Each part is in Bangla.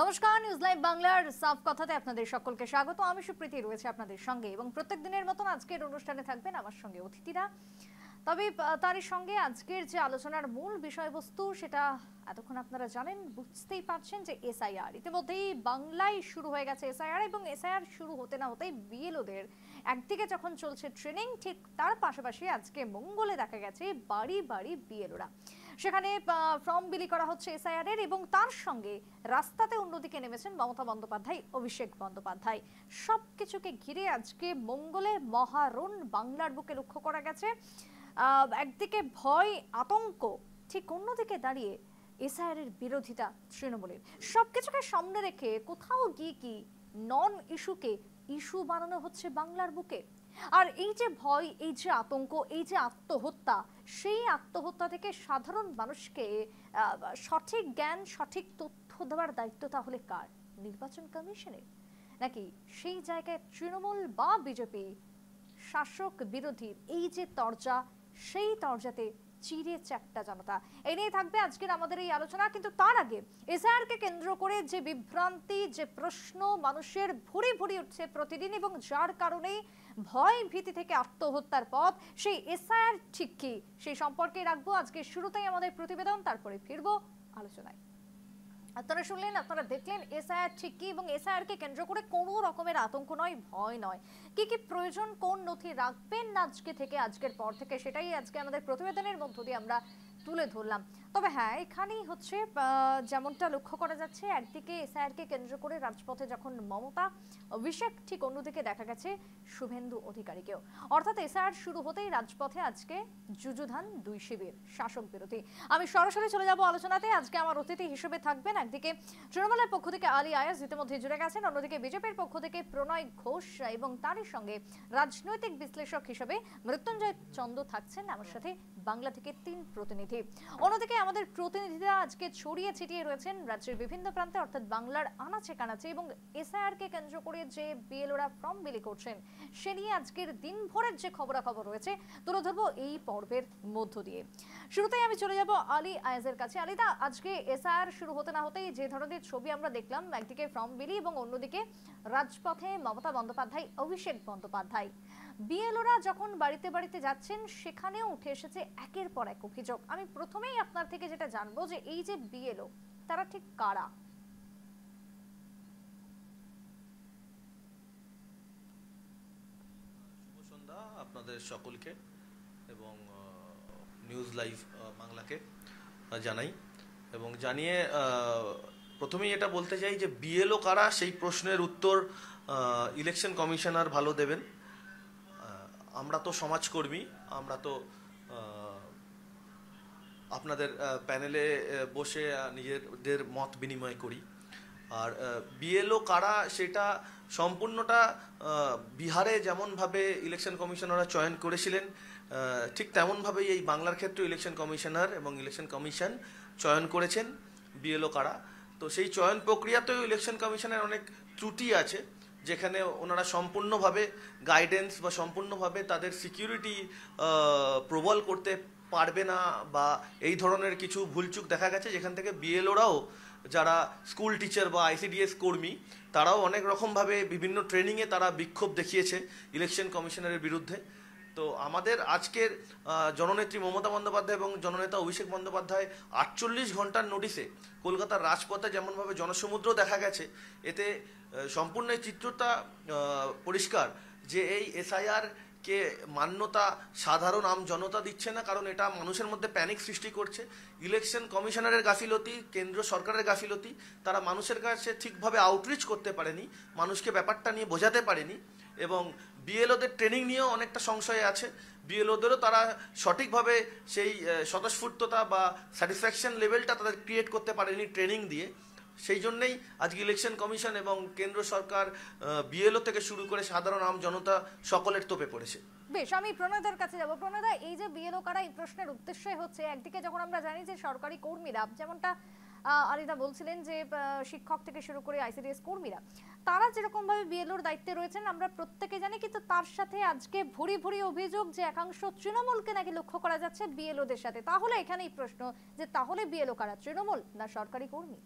নমস্কার, নিউজ লাইভ বাংলার সাফ কথাতে আপনাদের সকলকে স্বাগত। আমি সুপ্রীতি রয়েছে আপনাদের সঙ্গে এবং প্রত্যেক দিনের মতন আজকের অনুষ্ঠানে থাকবেন আমার সঙ্গে অতিথিরা। তবে তারই সঙ্গে আজকের যে আলোচনার মূল বিষয়বস্তু সেটা এতক্ষণ আপনারা জানেন, বুঝতেই পারছেন যে এসআইআর ইতিমধ্যেই বাংলায় শুরু হয়ে গেছে এসআইআর এবং এসআইআর শুরু হতে না হতেই বিএলওদের একদিকে যখন চলছে ট্রেনিং, ঠিক তার পাশাপাশি আজকে মঙ্গলে দেখা গেছে বাড়ি বাড়ি বিএলওরা সেখানে ফর্ম বিলি করা হচ্ছে এসআইআর এর এবং তার সঙ্গে রাস্তাতে অন্যদিকে নেমেছেন মমতা বন্দ্যোপাধ্যায়, অভিষেক বন্দ্যোপাধ্যায়। সবকিছুকে ঘিরে আজকে মঙ্গলে মহারণ বাংলার বুকে লক্ষ্য করা গেছে। একদিকে ভয় আতঙ্ক, ঠিক অন্যদিকে দাঁড়িয়ে এসআইআর এর বিরোধিতা তৃণমূলের। সবকিছুকে সামনে রেখে কোথাও গিয়ে কি নন ইস্যুকে ইস্যু বানানো হচ্ছে বাংলার বুকে। আর এই যে ভয়, এই যে আতঙ্ক, এই যে আত্মহত্যা, সেই আত্মহত্যা থেকে সাধারণ মানুষকে সঠিক জ্ঞান, সঠিক তথ্য দেওয়ার দায়িত্ব তাহলে কার? নির্বাচন কমিশনের, নাকি সেই জায়গায় তৃণমূল বা বিজেপি শাসক বিরোধীর এই যে তরজা, সেই তরজাতে চিরে চ্যাপ্টা জনতা? এই নিয়ে থাকবে আজকের আমাদের এই আলোচনা। কিন্তু তার আগে এসআইআর কে কেন্দ্র করে যে বিভ্রান্তি, যে প্রশ্ন মানুষের ভুরি ভুরি উঠছে প্রতিদিন এবং যার কারণে ভয় ভীতি থেকে আত্মহত্যার পথ, সেই এসআইআর ঠিক কি, সেই সম্পর্কে রাখবো আজকে শুরুতেই আমাদের প্রতিবেদন, তারপরে ফিরবো আলোচনায়। আপনারা শুনলেন, আপনারা দেখলেন এসআইআর ঠিক কি এবং এসআইআর কে কেন্দ্র করে কোনো রকমের আতঙ্ক নয়, ভয় নয়। কি কি প্রয়োজন, কোন নথি রাখবেন আজকে থেকে, আজকের পর থেকে, সেটাই আজকে আমাদের প্রতিবেদনের মধ্য দিয়ে আমরা তুলে ধরলাম। তবে হ্যাঁ, এখানেই হচ্ছে যেমনটা লক্ষ্য করা যাচ্ছে, একদিকে এসআইআর কে কেন্দ্র করে রাজপথে যখন মমতা, অভিষেক, ঠিক অন্যদিকে দেখা গেছে শুভেন্দু অধিকারীকেও। অর্থাৎ এসআইআর শুরু হতেই রাজপথে আজকে যুযুধান দুই শিবির, শাসক বিরোধী। আমি সরাসরি চলে যাব আলোচনাতে। আজকে আমার অতিথি হিসেবে থাকবেন একদিকে তৃণমূলের পক্ষ থেকে আলী আয়াজ ইতিমধ্যে জুড়ে গেছেন, অন্যদিকে বিজেপির পক্ষ থেকে প্রণয় ঘোষ এবং তারই সঙ্গে রাজনৈতিক বিশ্লেষক হিসেবে মৃত্যুঞ্জয় চন্দ থাকছেন আমার সাথে, বাংলা থেকে 3 প্রতিনিধি। অন্যদিকে আমাদের প্রতিনিধিরা আজকে ছড়িয়ে ছিটিয়ে রয়েছেন রাজ্যের বিভিন্ন প্রান্তে, অর্থাৎ বাংলার আনাচে কানাচে, এবং এসআইআর কে কেন্দ্র করে যে বিএলওরা ফর্ম বিলি করছেন সে নিয়ে আজকের দিনভরের যে খবরাখবর রয়েছে তুলে ধরবো এই পর্বের মধ্য দিয়ে। শুরুতেই আমি চলে যাব আলী আয়াজের কাছে। আলিদা, আজকে এসআইআর শুরু হতে না হতেই যে ধরনের ছবি আমরা দেখলাম, একদিকে ফর্ম বিলি এবং অন্যদিকে রাজপথে মমতা বন্দ্যোপাধ্যায়, অভিষেক বন্দ্যোপাধ্যায়। বিএলওরা যখন বাড়িতে বাড়িতে যাচ্ছেন সেখানেও উঠে এসেছে একের পর এক অভিযোগ। আমি প্রথমেই আপনার থেকে যেটা জানবো যে এই যে বিএলও, তারা ঠিক কারা? শুভ সন্ধ্যা আপনাদের সকলকে এবং নিউজ লাইভ বাংলাকে জানাই এবং জানিয়ে প্রথমেই এটা বলতে চাই যে বিএলও কারা, সেই প্রশ্নের উত্তর ইলেকশন কমিশনার ভালো দেবেন। আমরা তো সমাজকর্মী, আমরা তো আপনাদের প্যানেলে বসে নিজেদের মত বিনিময় করি। আর বিএলও কারা সেটা সম্পূর্ণটা বিহারে যেমনভাবে ইলেকশন কমিশনাররা চয়ন করেছিলেন, ঠিক তেমনভাবেই এই বাংলার ক্ষেত্রে ইলেকশন কমিশনার এবং ইলেকশন কমিশন চয়ন করেছেন বিএলও কারা। তো সেই চয়ন প্রক্রিয়াতেও ইলেকশন কমিশনের অনেক ত্রুটি আছে, যেখানে ওনারা সম্পূর্ণভাবে গাইডেন্স বা সম্পূর্ণভাবে তাদের সিকিউরিটি প্রবল করতে পারবে না, বা এই ধরনের কিছু ভুলচুক দেখা গেছে, যেখান থেকে বিএলওরাও যারা স্কুল টিচার বা আইসিডিএস কর্মী তারাও অনেক রকমভাবে বিভিন্ন ট্রেনিংয়ে তারা বিক্ষোভ দেখিয়েছে ইলেকশন কমিশনারের বিরুদ্ধে। তো আমাদের আজকের জননেত্রী মমতা বন্দ্যোপাধ্যায় এবং জননেতা অভিষেক বন্দ্যোপাধ্যায় 48 ঘন্টার নোটিশে কলকাতার রাজপথে যেমনভাবে জনসমুদ্র দেখা গেছে, এতে সম্পূর্ণ এই চিত্রটা পরিষ্কার যে এই এসআইআর কে মান্যতা সাধারণ আম জনতা দিচ্ছে না, কারণ এটা মানুষের মধ্যে প্যানিক সৃষ্টি করছে। ইলেকশন কমিশনারের গাফিলতি, কেন্দ্র সরকারের গাফিলতি, তারা মানুষের কাছে ঠিকভাবে আউটরিচ করতে পারেনি, মানুষকে ব্যাপারটা নিয়ে বোঝাতে পারেনি। এবং বিএলওদের ট্রেনিং নিয়েও অনেকটা সংশয় আছে, বিএলওদেরও তারা সঠিকভাবে সেই স্বতঃস্ফূর্ততা বা স্যাটিসফ্যাকশন লেভেলটা তাদের ক্রিয়েট করতে পারেনি ট্রেনিং দিয়ে। সেই জন্যই আজকে ইলেকশন কমিশন এবং কেন্দ্র সরকার বিএলও থেকে শুরু করে সাধারণ আম জনতা সকলের তোপে পড়েছে। বেশ, আমি প্রণয়দার কাছে যাব। প্রণয়দা, এই যে বিএলও কারা, এই প্রশ্নের উদ্দেশ্যই হচ্ছে একদিকে যখন আমরা জানি যে সরকারি কর্মীরা, যেমনটা আলিদা বলছিলেন যে শিক্ষক থেকে শুরু করে আইসিডিএস কর্মীরা, তারা যেরকম ভাবে বিএলওর দায়িত্বে রয়েছেন আমরা প্রত্যেকে জানি, কিন্তু তার সাথে আজকে ভুরি ভুরি অভিযোগ যে একাংশ তৃণমূলকে নাকি লক্ষ্য করা যাচ্ছে বিএলওদের সাথে। তাহলে এখানেই প্রশ্ন যে তাহলে বিএলও কারা, তৃণমূল না সরকারি কর্মী?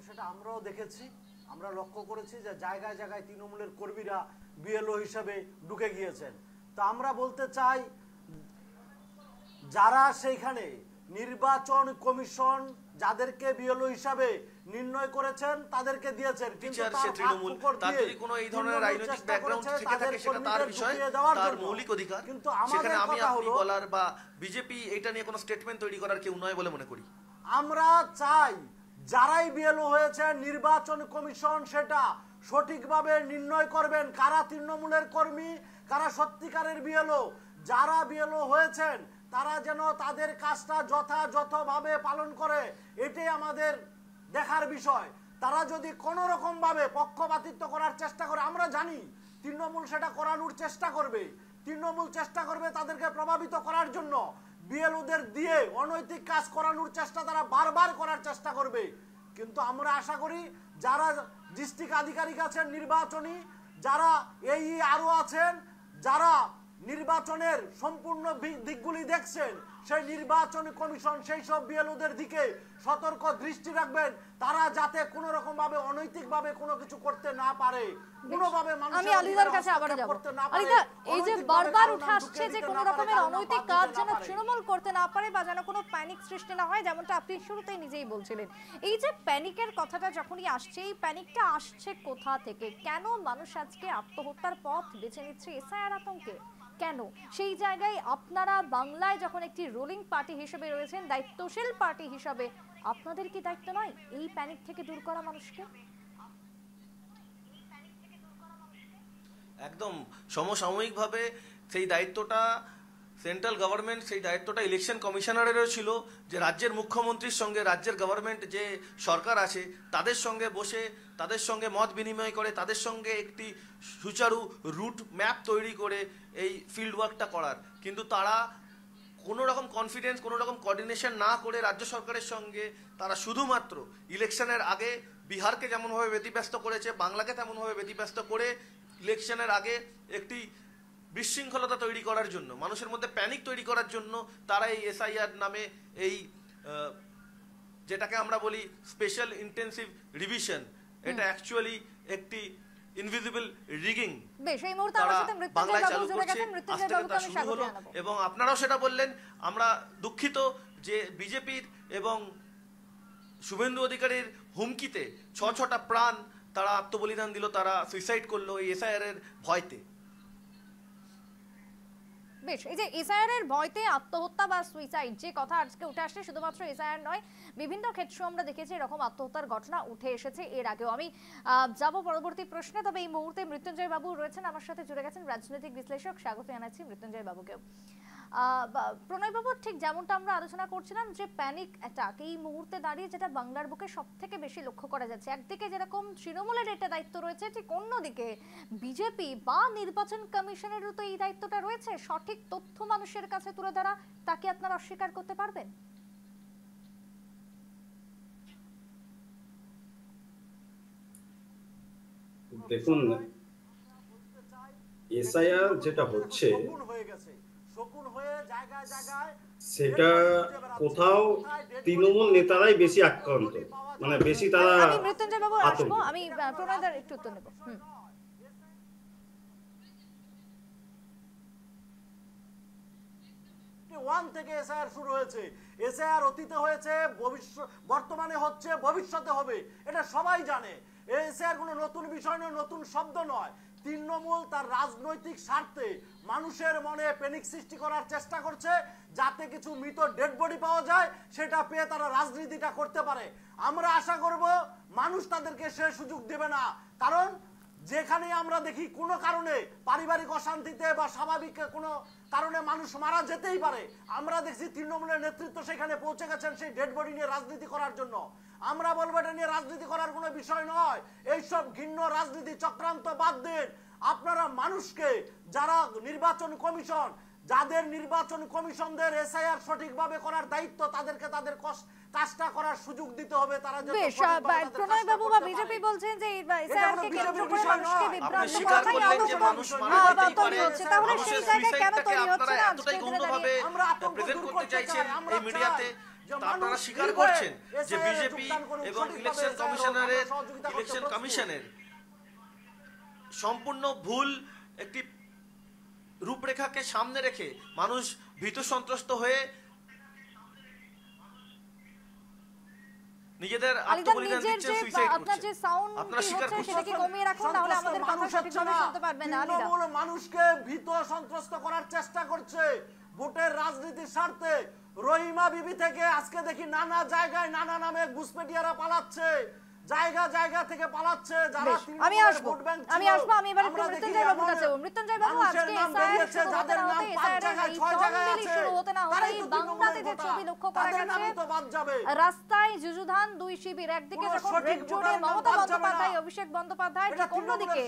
সেটা আমরাও দেখেছি, আমরা লক্ষ্য করেছি যে জায়গায় জায়গায় তৃণমূলের কর্মীরা বিএলও হিসেবে ঢুকে গিয়েছেন। তো আমরা বলতে চাই, যারা সেইখানে নির্বাচন কমিশন যাদেরকে বিএলও হিসাবে নির্ণয় করেছেন তাদেরকে দিয়েছেন, কিন্তু তার যদি কোনো এই ধরনের রাজনৈতিক ব্যাকগ্রাউন্ড থেকে থাকে সেটা তার বিষয়, তার মৌলিক অধিকার। কিন্তু সেখানে আমি কথা আপনি হলো, বলার বা বিজেপি এটা নিয়ে কোনো স্টেটমেন্ট তৈরি করার কেউ নয় বলে মনে করি। আমরা চাই যারাই বিএলও হয়েছে নির্বাচন কমিশন সেটা সঠিকভাবে নির্ণয় করবেন কারা তৃণমূলের কর্মী, কারা সত্যিকারের বিএলও। যারা বিএলও হয়েছেন তারা যেন তাদের কাজটা যথাযথভাবে পালন করে, এটাই আমাদের দেখার বিষয়। তারা যদি কোনো রকম ভাবে পক্ষপাতিত্ব করার চেষ্টা করে, আমরা জানি তৃণমূল সেটা করানোর চেষ্টা করবে, তৃণমূল চেষ্টা করবে তাদেরকে প্রভাবিত করার জন্য, বিএলওদের দিয়ে অনৈতিক কাজ করানোর চেষ্টা তারা বারবার করার চেষ্টা করবে। কিন্তু আমরা আশা করি যারা ডিস্ট্রিক্ট আধিকারিক আছেন নির্বাচনী, যারা এই আরো আছেন, যারা নির্বাচনের সম্পূর্ণ দিকগুলি দেখছেন, সেই নির্বাচন কমিশন সেই সব বিএলওদের দিকে সতর্ক দৃষ্টি রাখবেন, তারা যাতে কোনো রকম ভাবে অনৈতিক ভাবে কোনো কিছু করতে না পারে, কোনোভাবে আমি আলিদার কাছে আবার যাব। আলিদা, এই যে বারবার উঠে আসছে যে কোনো রকমের অনৈতিক কাজ যেন তৃণমূল করতে না পারে বা যেন কোনো প্যানিক সৃষ্টি না হয়, যেমনটা আপনি শুরুতেই নিজেই বলছিলেন, এই যে প্যানিকের কথাটা যখনই আসছে, এই প্যানিকটা আসছে কোথা থেকে? কেন মানুষ আজকে আত্মহত্যার পথ বেছে নিচ্ছে এসআইআর আতঙ্কে? কেন সেই জায়গায় আপনারা বাংলায় যখন একটি রুলিং পার্টি হিসেবে রয়েছেন, দায়িত্বশীল পার্টি হিসেবে, আপনাদের কি দায়িত্ব নয় এই প্যানিক থেকে দূর করা মানুষকে? একদম সমসাময়িকভাবে সেই দায়িত্বটা সেন্ট্রাল গভর্নমেন্ট, সেই দায়িত্বটা ইলেকশন কমিশনারেরও ছিল, যে রাজ্যের মুখ্যমন্ত্রীর সঙ্গে রাজ্যের গভর্নমেন্ট যে সরকার আছে তাদের সঙ্গে বসে, তাদের সঙ্গে মত বিনিময় করে, তাদের সঙ্গে একটি সুচারু রুট ম্যাপ তৈরি করে এই ফিল্ড ওয়ার্কটা করার। কিন্তু তারা কোনো রকম কনফিডেন্স, কোনো রকম কোঅর্ডিনেশন না করে রাজ্য সরকারের সঙ্গে তারা শুধুমাত্র ইলেকশনের আগে বিহারকে যেমনভাবে ব্যতিব্যস্ত করেছে, বাংলাকে তেমনভাবে ব্যতিব্যস্ত করে ইলেকশনের আগে একটি বিশৃঙ্খলতা তৈরি করার জন্য, মানুষের মধ্যে প্যানিক তৈরি করার জন্য তারা এই এসআইআর নামে এই যেটাকে আমরা বলি স্পেশাল ইন্টেন্সিভ রিভিশন, এটা অ্যাকচুয়ালি একটি ইনভিজিবল রিগিং বাংলায় চালু করছে। আস্তে তা শুরু হলো এবং আপনারাও সেটা বললেন। আমরা দুঃখিত যে বিজেপির এবং শুভেন্দু অধিকারীর হুমকিতে ছটা প্রাণ তারা আত্মবলিদান দিল, তারা সুইসাইড করলো এই এসআইআর এর ভয়তে। বেশ, এই যে এসআইআর এর ভয়তে আত্মহত্যা বা সুইসাইড যে কথা আজকে উঠে আসছে, শুধুমাত্র এসআইআর নয়, বিভিন্ন ক্ষেত্রে আমরা দেখেছি এরকম আত্মহত্যার ঘটনা উঠে এসেছে এর আগেও। আমি যাব পরবর্তী প্রশ্নে, তবে এই মুহূর্তে মৃত্যুঞ্জয় বাবু রয়েছেন আমার সাথে, জুড়ে গেছেন রাজনৈতিক বিশ্লেষক, স্বাগত জানাচ্ছি মৃত্যুঞ্জয় বাবুকেও। প্রণয় বাবু, ঠিক যেমনটা আমরা আলোচনা করছিলাম যে প্যানিক অ্যাটাক এই মুহূর্তে দাঁড়িয়ে যেটা বাংলার বুকে সব থেকে বেশি লক্ষ্য করা যাচ্ছে, একদিকে যেরকম তৃণমূলের এটা দায়িত্ব রয়েছে, ঠিক অন্যদিকে বিজেপি বা নির্বাচন কমিশনেরও তো এই দায়িত্বটা রয়েছে, সঠিক তথ্য মানুষের কাছে তুলে ধরা। তাকে আপনারা অস্বীকার করতে পারবেন? দেখুন, এসআইআর যেটা হচ্ছে সেটা কোথাও তৃণমূল নেতারাই বেশি আক্রান্ত, মানে বেশি তারা। আমি মৃত্যুঞ্জয় বাবু আসবো, আমি প্রণয়দার একটু উত্তর নেব। থেকে এসআইআর শুরু হয়েছে, এসআইআর অতীতে হয়েছে, বর্তমানে হচ্ছে, ভবিষ্যতে হবে, এটা সবাই জানে। এসআইআর কোনো নতুন বিষয় নয়, নতুন শব্দ নয়। তৃণমূল তার রাজনৈতিক স্বার্থে মানুষের মনে প্যানিক সৃষ্টি করার চেষ্টা করছে, যাতে কিছু মৃত ডেড বডি পাওয়া যায়, সেটা পেয়ে তারা রাজনীতিটা করতে পারে। আমরা আশা করব মানুষ তাদেরকে সে সুযোগ দেবে না, কারণ যেখানে আমরা দেখি কোনো কারণে পারিবারিক অশান্তিতে বা স্বাভাবিক কোনো কারণে মানুষ মারা যেতেই পারে, আমরা দেখছি তৃণমূলের নেতৃত্ব সেখানে পৌঁছে গেছেন সেই ডেড বডি নিয়ে রাজনীতি করার জন্য। আমরা বলবো এটা নিয়ে রাজনীতি করার কোনো বিষয় নয়, এইসব ঘৃণ্য রাজনীতি চক্রান্ত বাদ দিন। আপনারা মানুষকে, যারা নির্বাচন কমিশন, যাদের নির্বাচন কমিশনদের এসআইআর সঠিকভাবে করার দায়িত্ব, তাদেরকে তাদের কাজটা করার সুযোগ দিতে হবে। তারা যে প্রণয় বাবু বা বিজেপি বলছেন যে এসআইআর কে কেন্দ্র করে মানুষকে বিভ্রান্ত করাই হচ্ছে, তাহলে সেই জায়গায় কেন তৈরি হচ্ছে না? এতটাই গৌণভাবে প্রেজেন্ট করতে চাইছেন এই মিডিয়াতে তা আপনারা স্বীকার করছেন যে বিজেপি এবং ইলেকশন কমিশনের সম্পূর্ণ ভুল একটি রূপরেখাকে সামনে রেখে মানুষ ভীত সন্ত্রস্ত হয়ে নিজেদের আত্মবলিদান দিচ্ছে, সুইসাইড আপনার যে করছে। সাউন্ড আপনারা স্বীকার হচ্ছে করছেন? সেটাকে কমিয়ে রাখুন, তাহলে আমাদের কথা সঠিকভাবে শুনতে পারবেন না। আলিদা, তৃণমূল মানুষকে ভীত সন্ত্রস্ত করার চেষ্টা করছে ভোটের রাজনীতির স্বার্থে। রহিমা বিবি থেকে আজকে দেখি নানা জায়গায় নানা নামে ঘুষপেটিয়ারা পালাচ্ছে, জায়গা জায়গা থেকে পালাচ্ছে। যারা আমি আসবো আমি এবারে একটু মৃত্যুঞ্জয় বাবুর কাছে যাবো। মৃত্যুঞ্জয় বাবু, আজকে এসআইআর শুরু হতে না হতে, এসআইআর এই ফর্ম বিলি শুরু হতে না হতেই বাংলাতে যে ছবি লক্ষ্য করা গেছে, রাস্তায় যুযুধান দুই শিবির। একদিকে যখন রেড জোনে মমতা বন্দ্যোপাধ্যায়, অভিষেক বন্দ্যোপাধ্যায়, ঠিক অন্যদিকে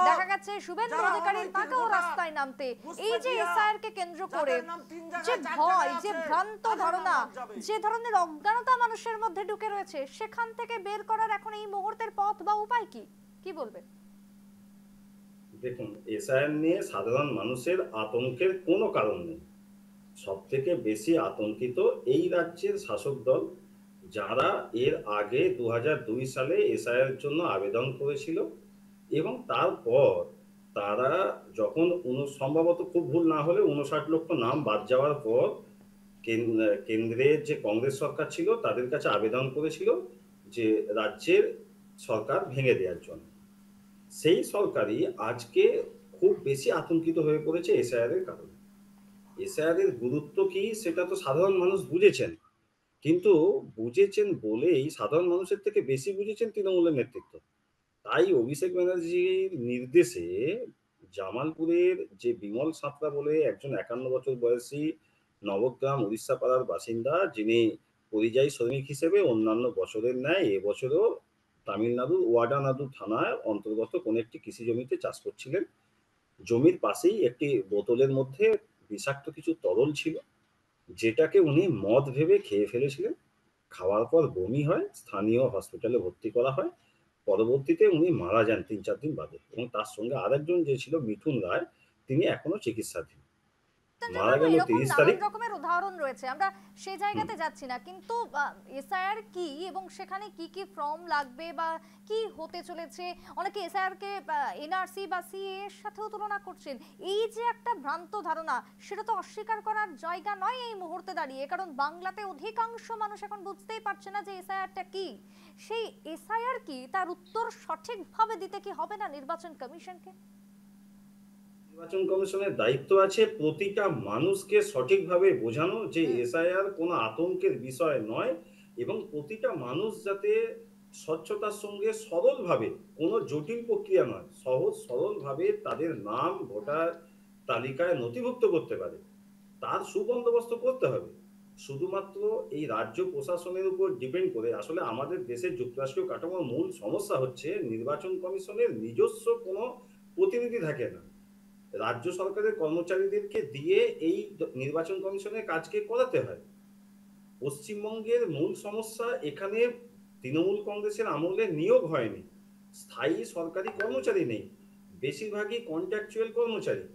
দেখা গেছে শুভেন্দু অধিকারীর তাকেও রাস্তায় নামতে। এই যে এসআইআর কে কেন্দ্র করে যে ভয়, যে ভ্রান্ত ধারণা, যে ধরনের অজ্ঞানতা মানুষের মধ্যে ঢুকে রয়েছে, সেখান থেকে বের করার এখন এই মুহূর্তের পথ বা উপায় কি বলবেন? দেখুন, এসআইআর নিয়ে সাধারণ মানুষের আতঙ্কের কোনো কারণ নেই। সব থেকে বেশি আতঙ্কিত এই রাজ্যের শাসক দল, যারা এর আগে 2002 সালে এসআইআর এর জন্য আবেদন করেছিল এবং তারপর তারা যখন সম্ভবত খুব ভুল না হলে 59 লক্ষ নাম বাদ যাওয়ার পর কেন্দ্রের যে কংগ্রেস সরকার ছিল তাদের কাছে আবেদন করেছিল যে রাজ্যের সরকার ভেঙে দেওয়ার জন্য। সেই সরকারই আজকে খুব বেশি আতঙ্কিত হয়ে পড়েছে এসআইআর এর কারণে। এসআইআর এর গুরুত্ব কি সেটা তো সাধারণ মানুষ বুঝেছেন, কিন্তু বুঝেছেন বলেই সাধারণ মানুষের থেকে বেশি বুঝেছেন তৃণমূলের নেতৃত্ব। তাই অভিষেক ব্যানার্জির নির্দেশে জামালপুরের যে বিমল সাঁতরা বলে একজন 51 বছর বয়সী নবগ্রাম উড়িষ্যা পাড়ার বাসিন্দা, যিনি পরিযায়ী শ্রমিক হিসেবে অন্যান্য বছরের ন্যায় এবছরও তামিলনাড়ুর ওয়াডানাদু থানার অন্তর্গত কোন একটি কৃষি জমিতে চাষ করছিলেন। জমির পাশেই একটি বোতলের মধ্যে বিষাক্ত কিছু তরল ছিল, যেটাকে উনি মদ ভেবে খেয়ে ফেলেছিলেন। খাওয়ার পর বমি হয়, স্থানীয় হসপিটালে ভর্তি করা হয়। পরবর্তীতে উনি মারা যান 3-4 দিন বাদে, এবং তার সঙ্গে আরেকজন যে ছিল মিঠুন রায়, তিনি এখনো চিকিৎসাধীন। মারা গেল 30 তারিখ। রকমের উদাহরণ রয়েছে, আমরা সেই জায়গাতে যাচ্ছি না, কিন্তু এসআইআর কি এবং সেখানে কি কি ফর্ম লাগবে বা কি হতে চলেছে, অনেকে এসআইআর কে এনআরসি বা সিএ এর সাথেও তুলনা করছেন। এই যে একটা ভ্রান্ত ধারণা, সেটা তো অস্বীকার করার জায়গা নয় এই মুহূর্তে দাঁড়িয়ে, কারণ বাংলাতে অধিকাংশ মানুষ এখন বুঝতেই পারছে না যে এসআইআরটা কি। সেই এসআইআর কি, তার উত্তর সঠিকভাবে দিতে কি হবে না নির্বাচন কমিশনকে? নির্বাচন কমিশনের দায়িত্ব আছে প্রতিটা মানুষকে সঠিকভাবে বোঝানো যে এসআইআর কোনো আতঙ্কের বিষয় নয়, এবং প্রতিটা মানুষ যাতে স্বচ্ছতার সঙ্গে সরলভাবে, কোনো জটিল প্রক্রিয়া নয়, সহজ সরলভাবে তাদের নাম ভোটার তালিকায় নথিভুক্ত করতে পারে, তার সুবন্দোবস্ত করতে হবে। শুধুমাত্র এই রাজ্য প্রশাসনের উপর ডিপেন্ড করে আসলে আমাদের দেশের যুক্তরাষ্ট্রীয় কাঠামোর মূল সমস্যা হচ্ছে নির্বাচন কমিশনের নিজস্ব কোনো প্রতিনিধি থাকে না। রাজ্য সরকারের কর্মচারীদেরকে দিয়ে এই নির্বাচন কমিশনের কাজকে করাতে হয়। পশ্চিমবঙ্গের মূল সমস্যা এখানে তৃণমূল কংগ্রেসের আমলে নিয়োগ হয়নি, স্থায়ী সরকারি কর্মচারী নেই, বেশিরভাগই কন্ট্রাকচুয়াল কর্মচারী।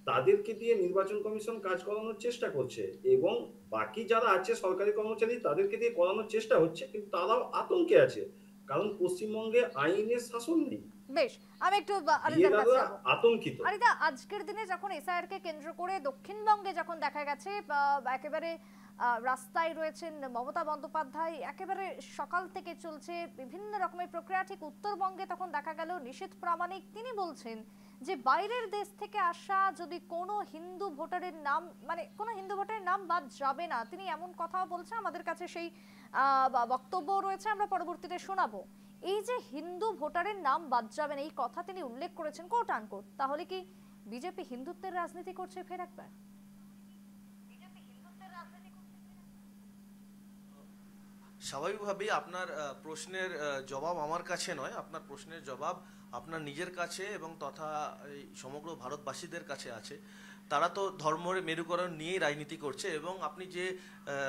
তাদেরকে দিয়ে নির্বাচন কমিশন কাজ করানোর চেষ্টা করছে, এবং বাকি যারা আছে সরকারি কর্মচারী তাদেরকে দিয়ে করানোর চেষ্টা হচ্ছে, কিন্তু তারাও আতঙ্কে আছে, কারণ পশ্চিমবঙ্গে আইনের শাসন নেই। বেশ, আমি একটু আতঙ্কিত। আরিদা, আজকের দিনে যখন এসআইআর কে কেন্দ্র করে দক্ষিণবঙ্গে যখন দেখা গেছে একেবারে রাস্তায় রয়েছেন মমতা বন্দ্যোপাধ্যায়, একেবারে সকাল থেকে চলছে বিভিন্ন রকমের প্রক্রিয়া, ঠিক উত্তরবঙ্গে তখন দেখা গেল নিশীথ প্রামাণিক, তিনি বলছেন যে বাইরের দেশ থেকে আসা যদি কোনো হিন্দু ভোটারের নাম, মানে কোনো হিন্দু ভোটারের নাম বাদ যাবে না, তিনি এমন কথাও বলছেন। আমাদের কাছে সেই বক্তব্য রয়েছে, আমরা পরবর্তীতে শোনাবো। এই যে হিন্দু ভোটারের নাম বাদ যাবে না, এই কথা তিনি উল্লেখ করেছেন কোট আনকোট, তাহলে কি বিজেপি হিন্দুত্বের রাজনীতি করছে ফের একবার? স্বাভাবিকভাবেই আপনার প্রশ্নের জবাব আমার কাছে নয়, আপনার প্রশ্নের জবাব আপনার নিজের কাছে এবং তথা এই সমগ্র ভারতবাসীদের কাছে আছে। তারা তো ধর্মের মেরুকরণ নিয়েই রাজনীতি করছে, এবং আপনি যে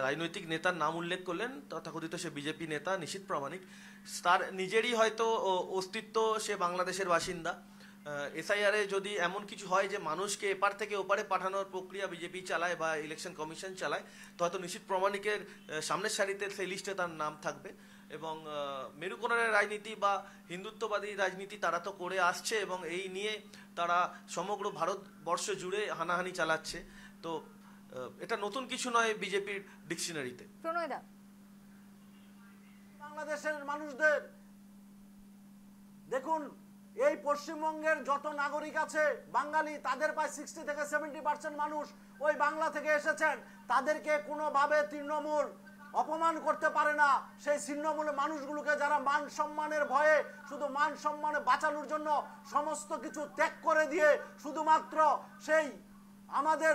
রাজনৈতিক নেতার নাম উল্লেখ করলেন তথাকথিত সে বিজেপি নেতা নিশীথ প্রামাণিক, তার নিজেরই হয়তো অস্তিত্ব, সে বাংলাদেশের বাসিন্দা, এসআইআর এ যদি এমন কিছু হয় যে মানুষকে এপার থেকে ওপারে পাঠানোর প্রক্রিয়া বিজেপি চালায় বা ইলেকশন কমিশন চালায়, তো হয়তো নিশ্চিত প্রমাণিকের সামনের সারিতে সেই লিস্টে তার নাম থাকবে। এবং মেরুকরণের রাজনীতি বা হিন্দুত্ববাদী রাজনীতি তারা তো করে আসছে এবং এই নিয়ে তারা সমগ্র ভারতবর্ষ জুড়ে হানাহানি চালাচ্ছে। তো এটা নতুন কিছু নয় বিজেপির ডিকশনারিতে। প্রণয়দা, বাংলাদেশের মানুষদের দেখুন, এই পশ্চিমবঙ্গের যত নাগরিক আছে বাঙালি, তাদের প্রায় 60 থেকে 70% মানুষ ওই বাংলা থেকে এসেছেন। তাদেরকে কোনোভাবে তৃণমূল অপমান করতে পারে না। সেই ছিন্নমূল মানুষগুলোকে যারা মান সম্মানের ভয়ে, শুধু মান সম্মানে বাঁচানোর জন্য সমস্ত কিছু ত্যাগ করে দিয়ে শুধুমাত্র সেই আমাদের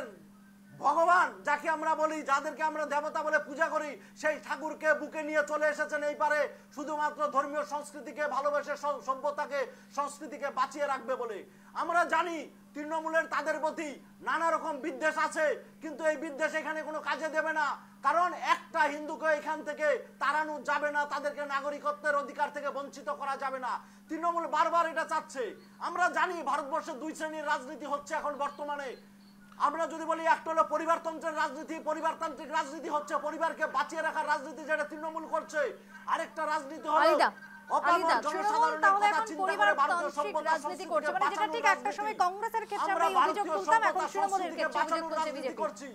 ভগবান যাকে আমরা বলি, যাদেরকে আমরা দেবতা বলে পূজা করি, সেই ঠাকুরকে বুকে নিয়ে চলে এসেছেন এই পারে শুধুমাত্র ধর্মীয় সংস্কৃতিকে ভালোবেসে, সভ্যতাকে, সংস্কৃতিকে বাঁচিয়ে রাখবে বলে। আমরা জানি তৃণমূলের তাদের প্রতি নানা রকম বিদ্বেষ আছে, কিন্তু এই বিদ্বেষ এখানে কোনো কাজে দেবে না। কারণ একটা হিন্দুকে এখান থেকে তাড়ানো যাবে না, তাদেরকে নাগরিকত্বের অধিকার থেকে বঞ্চিত করা যাবে না। তৃণমূল বারবার এটা চাচ্ছে। আমরা জানি ভারতবর্ষে দুই শ্রেণীর রাজনীতি হচ্ছে এখন বর্তমানে। আমরা যদি বলি একটা হলো পরিবারতন্ত্রের রাজনীতি, পরিবারতান্ত্রিক রাজনীতি হচ্ছে পরিবারকে বাঁচিয়ে রাখার রাজনীতি, যেটা তৃণমূল করছে। আরেকটা রাজনীতি হলো আলিদা, অপামর জনসাধারণের কথা এখন চিন্তা করে ভারতীয় পরিবারতান্ত্রিক সভ্যতা রাজনীতি সংস্কৃতিকে করছে, মানে যেটা ঠিক বাঁচানোর একটা সময় রাজনীতি। কংগ্রেসের ক্ষেত্রে আমরা আমরা এই অভিযোগ ভারতীয় তুলতাম, এখন সভ্যতা তৃণমূলের সংস্কৃতিকে ক্ষেত্রে অভিযোগ বাঁচানোর করছে রাজনীতি বিজেপি। করছি।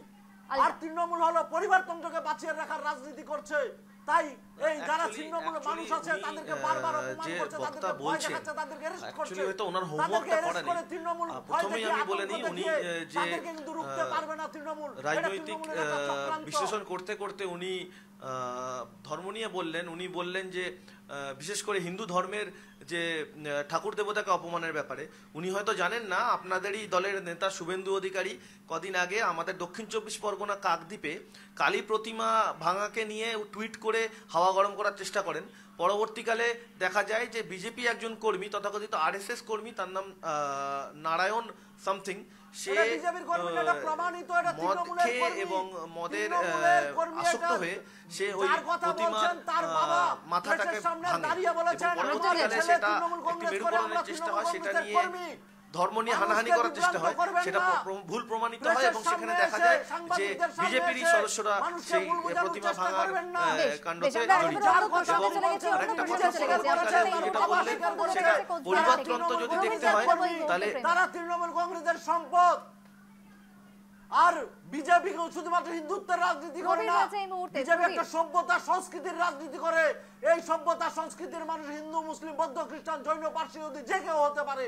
আলিদা। আর তৃণমূল হলো পরিবারতন্ত্রকে বাঁচিয়ে রাখার রাজনীতি করছে। তাই এই যারা তৃণমূল মানুষ আছে তাদেরকে বারবার অপমান যে করছে, বক্তা তাদেরকে ভয় বলছেন, দেখাচ্ছে, তাদেরকে অ্যারেস্ট করছে। অ্যাকচুয়ালি হয়তো ওনার তাদেরকে হোমওয়ার্কটা করা অ্যারেস্ট করে নেই। তৃণমূল প্রথমেই আমি বলে নিই, উনি যে তাদেরকে কিন্তু রুখতে পারবে না তৃণমূল। এটা রাজনৈতিক তৃণমূলের একটা চক্রান্ত। বিশ্লেষণ করতে করতে উনি ধর্ম নিয়ে বললেন। উনি বললেন যে বিশেষ করে হিন্দু ধর্মের যে ঠাকুর দেবতাকে অপমানের ব্যাপারে উনি হয়তো জানেন না, আপনাদেরই দলের নেতা শুভেন্দু অধিকারী কদিন আগে আমাদের দক্ষিণ 24 পরগনা কাকদ্বীপে কালী প্রতিমা ভাঙাকে নিয়ে টুইট করে হাওয়া গরম করার চেষ্টা করেন। পরবর্তীকালে দেখা যায় যে বিজেপি একজন কর্মী, তথাকথিত আরএসএস কর্মী, তার নাম নারায়ণ সামথিং, সে এটা বিজেপির কর্মী, এটা প্রমাণিত, এটা মদ তৃণমূলের খেয়ে কর্মী। এবং মদের তৃণমূলের কর্মী আসক্ত এটা। হয়ে সে ওই যার কথা প্রতিমার বলছেন তার বাবা মাথাটাকে প্রেসের সামনে ভাঙে দাঁড়িয়ে বলেছেন, এবং আমার পরবর্তীকালে ছেলে সেটা তৃণমূল একটি কংগ্রেস করে, মেরুকরণের আমরা চেষ্টা তৃণমূল হয়, সেটা কংগ্রেসের নিয়ে কর্মী। ধর্ম নিয়ে হানাহানি মানুষকে করার চেষ্টা হয়, বিভ্রান্ত করবেন সেটা না। ভুল প্রমাণিত হয় এবং প্রেসের সেখানে সামনে দেখা এসে, যায় যে সাংবাদিকদের সামনে বিজেপিরই এসে সদস্যরা মানুষকে সেই ভুল বোঝানোর প্রতিমা চেষ্টা ভাঙার করবেন না। কাণ্ডতে বেশ, আমরা জড়িত। এবার অন্য এবং প্রসঙ্গে চলে গেছি, অন্য আরেকটা প্রসঙ্গে কথা চলে গেছি। আমরা যেটা এই যেটা মুহূর্তে বললেন, প্রবীণ সেটা কাছে কোচবিহার পরিবারতন্ত্র থেকে। যদি প্রবীণ দেখতে স্যার, হয় বলবো এই মুহূর্তে তাহলে প্রেম। তারা তৃণমূল কংগ্রেসের সম্পদ। আর বিজেপি শুধুমাত্র হিন্দুত্বের রাজনীতি করে প্রবীণ না, আছে এই মুহূর্তে, বিজেপি প্রবীণ। একটা সভ্যতা সংস্কৃতির রাজনীতি করে। এই সভ্যতা সংস্কৃতির মানুষ হিন্দু, মুসলিম, বৌদ্ধ, খ্রিস্টান, জৈন, পার্সি, ইহুদি যে কেউ হতে পারে।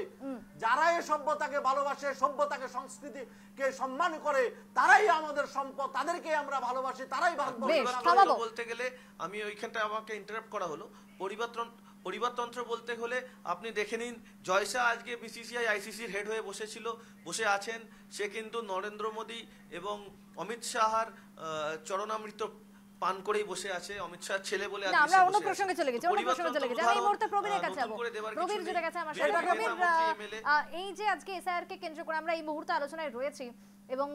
যারা এই সভ্যতাকে ভালোবাসে, সভ্যতাকে, সংস্কৃতিকে সম্মান করে, তারাই আমাদের সম্পদ, তাদেরকে আমরা ভালোবাসি, তারাই বেশ, ভারতবর্ষের থামাবো। নাগরিক। বলতে গেলে আমি ওইখানটা আমাকে ইন্টারাপ্ট করা হলো। পরিবারতন্ত্র বলতে হলে আপনি দেখে নিন, জয়সা আজকে বিসিসিআই আইসিসির হেড হয়ে বসে আছেন। সে কিন্তু নরেন্দ্র মোদী এবং অমিত শাহর চরণামৃত পান করেই বসে আছে। অমিত শাহ ছেলে বলে না, আজকে আমরা সে অন্য বসে প্রসঙ্গে আছে। চলে গেছি, তো অন্য প্রসঙ্গে চলে গেছি। আমি এই মুহূর্তে প্রবীরের কাছে নতুন যাবো। করে দেবার কিছু প্রবীর নেই। জুড়ে গেছে আমার বিজেপি সাথে। প্রবীর, নেতা মন্ত্রী, MLA এই যে আজকে এসআইআর কে কেন্দ্র করে আমরা এই মুহূর্তে আলোচনায় রয়েছি এবং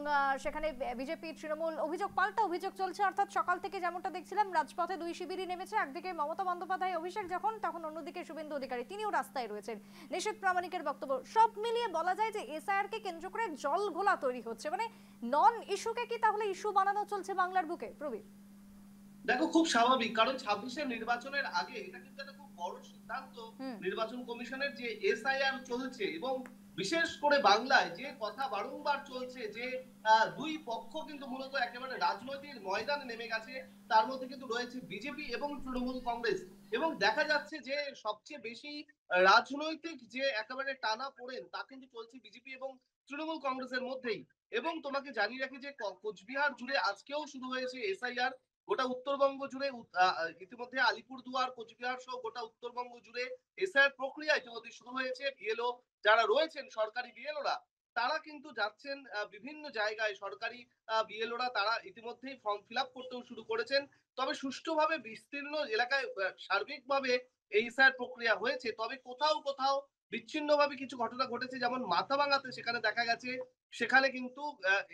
সেখানে বিজেপি তৃণমূল অভিযোগ পাল্টা অভিযোগ চলছে, অর্থাৎ সকাল থেকে যেমনটা দেখছিলাম রাজপথে দুই শিবিরই নেমেছে। একদিকে মমতা বন্দ্যোপাধ্যায় অভিষেক তখন অন্যদিকে শুভেন্দু অধিকারী, তিনিও রাস্তায় রয়েছেন। নিশীথ প্রামাণিকের বক্তব্য, সব মিলিয়ে বলা যায় যে এসআইআর কে কেন্দ্র করে জল ঘোলা তৈরি হচ্ছে, মানে নন ইস্যুকে কি তাহলে ইস্যু বানানো চলছে বাংলার বুকে? প্রবীর, দেখো, খুব স্বাভাবিক, কারণ 26-এর নির্বাচনের আগে এটা কিন্তু একটা খুব বড় সিদ্ধান্ত নির্বাচন কমিশনের, যে এসআইআর চলছে এবং বিশেষ করে বাংলায় যে কথা বারংবার চলছে যে দুই পক্ষ কিন্তু মূলত একেবারে রাজনৈতিক ময়দানে নেমে গেছে। তার মধ্যে কিন্তু রয়েছে বিজেপি এবং তৃণমূল কংগ্রেস, এবং দেখা যাচ্ছে যে সবচেয়ে বেশি রাজনৈতিক যে একেবারে টানা পড়েন তা কিন্তু চলছে বিজেপি এবং তৃণমূল কংগ্রেসের মধ্যেই। এবং তোমাকে জানিয়ে রাখি যে কোচবিহার জুড়ে আজকেও শুরু হয়েছে এসআইআর। গোটা উত্তরবঙ্গ জুড়ে ইতিমধ্যে আলিপুরদুয়ার, কোচবিহার সহ গোটা উত্তরবঙ্গ জুড়ে এসআইআর প্রক্রিয়া ইতিমধ্যে শুরু হয়েছে। বিএলও যারা রয়েছেন, সরকারি বিএলওরা, তারা কিন্তু যাচ্ছেন বিভিন্ন জায়গায়। সরকারি বিএলওরা তারা ইতিমধ্যেই ফর্ম ফিল আপ করতেও শুরু করেছেন। তবে সুষ্ঠুভাবে বিস্তীর্ণ এলাকায় সার্বিকভাবে এই এসআইআর প্রক্রিয়া হয়েছে, তবে কোথাও কোথাও বিচ্ছিন্নভাবে কিছু ঘটনা ঘটেছে, যেমন মাথাভাঙাতে সেখানে দেখা গেছে সেখানে কিন্তু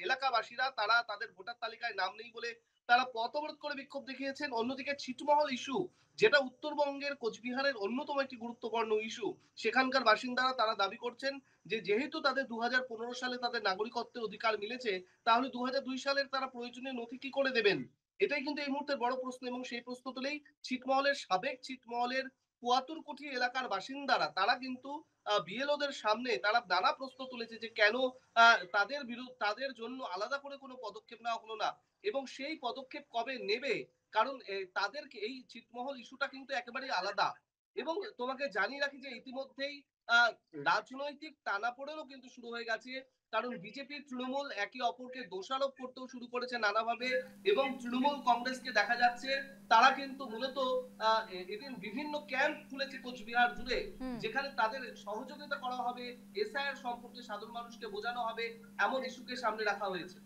এলাকাবাসীরা তারা তাদের ভোটার তালিকায় নাম নেই বলে তারা পথ অবরোধ করে বিক্ষোভ দেখিয়েছেন। অন্যদিকে ছিটমহল ইস্যু, যেটা উত্তরবঙ্গের কোচবিহারের অন্যতম একটি গুরুত্বপূর্ণ ইস্যু, সেখানকার বাসিন্দারা তারা দাবি করছেন যে যেহেতু তাদের 2015 সালে তাদের নাগরিকত্বের অধিকার মিলেছে, তাহলে 2002 সালের তারা প্রয়োজনীয় নথি কি করে দেবেন? এটাই কিন্তু এই মুহূর্তের বড় প্রশ্ন, এবং সেই প্রশ্ন তুলেই সাবেক ছিটমহলের কুয়াতুরকুঠি এলাকার বাসিন্দারা তারা কিন্তু বিএলওদের সামনে তারা নানা প্রশ্ন তুলেছে যে কেন তাদের জন্য আলাদা করে কোনো পদক্ষেপ নেওয়া হলো না, এবং সেই পদক্ষেপ কবে নেবে। কারণ তাদেরকে এই ছিটমহল ইস্যুটা কিন্তু একেবারেই আলাদা। এবং তোমাকে জানিয়ে রাখি যে ইতিমধ্যেই রাজনৈতিক টানাপোড়েনও কিন্তু শুরু হয়ে গেছে, কারণ বিজেপি তৃণমূল একে অপরকে দোষারোপ করতেও শুরু করেছে নানাভাবে, এবং তৃণমূল কংগ্রেসকে দেখা যাচ্ছে তারা কিন্তু মূলত এদিন বিভিন্ন ক্যাম্প খুলেছে কোচবিহার জুড়ে, যেখানে তাদের সহযোগিতা করা হবে, এসআইআর সম্পর্কে সাধারণ মানুষকে বোঝানো হবে, এমন ইস্যুকে সামনে রাখা হয়েছে।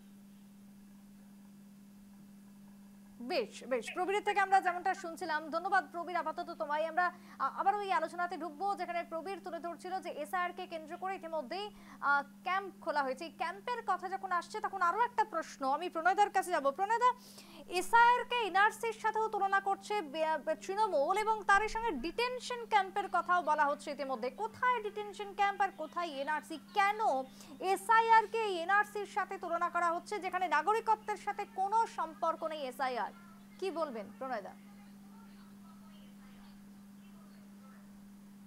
বেশ বেশ, প্রবীরের থেকে আমরা যেমনটা শুনছিলাম, ধন্যবাদ প্রবীর। আপাতত তোমায় আমরা আবার ওই আলোচনাতে ঢুকবো যেখানে প্রবীর তুলে ধরছিল যে এসআইআর কে কেন্দ্র করে ইতিমধ্যেই ক্যাম্প খোলা হয়েছে। এই ক্যাম্পের কথা যখন আসছে তখন আরো একটা প্রশ্ন, আমি প্রণয়দার কাছে যাব। প্রণয়দা, এসআইআর কে এনআরসির সাথেও তুলনা করছে তৃণমূল, এবং তার সঙ্গে ডিটেনশন ক্যাম্পের কথাও বলা হচ্ছে ইতিমধ্যে। কোথায় ডিটেনশন ক্যাম্প আর কোথায় এনআরসি? কেন এসআইআর কে এনআরসির সাথে তুলনা করা হচ্ছে, যেখানে নাগরিকত্বের সাথে কোনো সম্পর্ক নেই এসআইআর? কি বলবেন প্রণয়দা?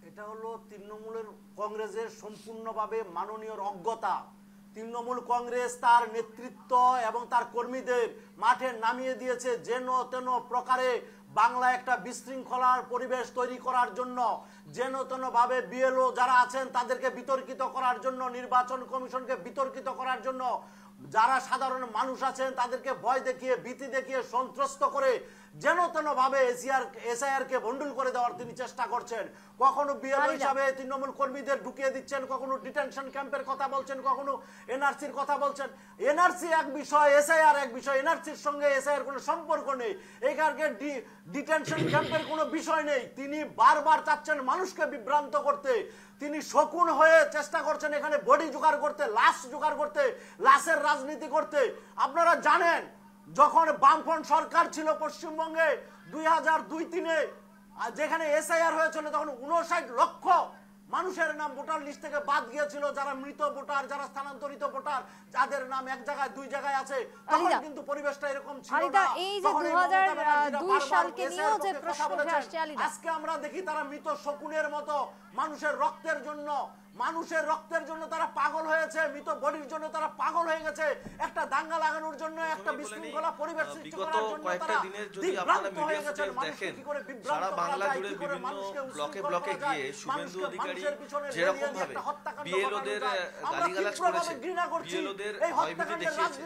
এটা হলো তৃণমূলের কংগ্রেসের সম্পূর্ণভাবে মাননীয় অজ্ঞতা। তৃণমূল কংগ্রেস তার নেতৃত্ব এবং তার কর্মীদের মাঠে নামিয়ে দিয়েছে যেন তেন প্রকারে বাংলা একটা বিশৃঙ্খলার পরিবেশ তৈরি করার জন্য, যেন তেন ভাবে বিএলও যারা আছেন তাদেরকে বিতর্কিত করার জন্য, নির্বাচন কমিশনকে বিতর্কিত করার জন্য, যারা সাধারণ মানুষ আছেন তাদেরকে ভয় দেখিয়ে, ভীতি দেখিয়ে, সন্ত্রস্ত করে যেন তেন ভাবে এসআইআর কে ভন্ডুল করে দেওয়ার তিনি চেষ্টা করছেন। কখনো বিএলও হিসাবে তৃণমূল কর্মীদের ঢুকিয়ে দিচ্ছেন, কখনো ডিটেনশন ক্যাম্পের কথা বলছেন, কখনো এনআরসির কথা বলছেন। এনআরসি এক বিষয়, এসআইআর এক বিষয়। এনআরসির সঙ্গে এসআইআর কোনো সম্পর্ক নেই, এখানে ডিটেনশন ক্যাম্পের কোনো বিষয় নেই। তিনি বারবার চাচ্ছেন মানুষকে বিভ্রান্ত করতে, তিনি শকুন হয়ে চেষ্টা করছেন এখানে বডি জোগাড় করতে, লাশ জোগাড় করতে, লাশের রাজনীতি করতে। আপনারা জানেন যখন বামফ্রন্ট সরকার ছিল পশ্চিমবঙ্গে 2002-03-এ, যেখানে এসআইআর হয়েছিল, তখন 59 লক্ষ মানুষের নাম ভোটার লিস্ট থেকে বাদ গিয়েছিল, যারা মৃত ভোটার, যারা স্থানান্তরিত ভোটার, যাদের নাম এক জায়গায় দুই জায়গায় আছে। তখন কিন্তু পরিবেশটা এরকম ছিল না। এই যে 2002 সালকে নিয়েও যে প্রশ্ন উঠে আসছে, আজকে আমরা দেখি তারা মৃত শকুনের মতো মানুষের রক্তের জন্য তারা পাগল হয়েছে, মৃত বডির জন্য তারা পাগল হয়ে গেছে, একটা দাঙ্গা লাগানোর জন্য, একটা বিশৃঙ্খলা পরিবেশ সৃষ্টি করার জন্য তারা বিভ্রান্ত হয়ে গেছেন। মানুষকে কি করে বিভ্রান্ত করা যায়, কি করে মানুষকে উশৃঙ্খল করা যায়, মানুষের পিছনে যেরকম ভাবে বিএলওদের গালিগালাজ করেছে, বিএলওদের ভয়ভীতি দেখিয়েছে,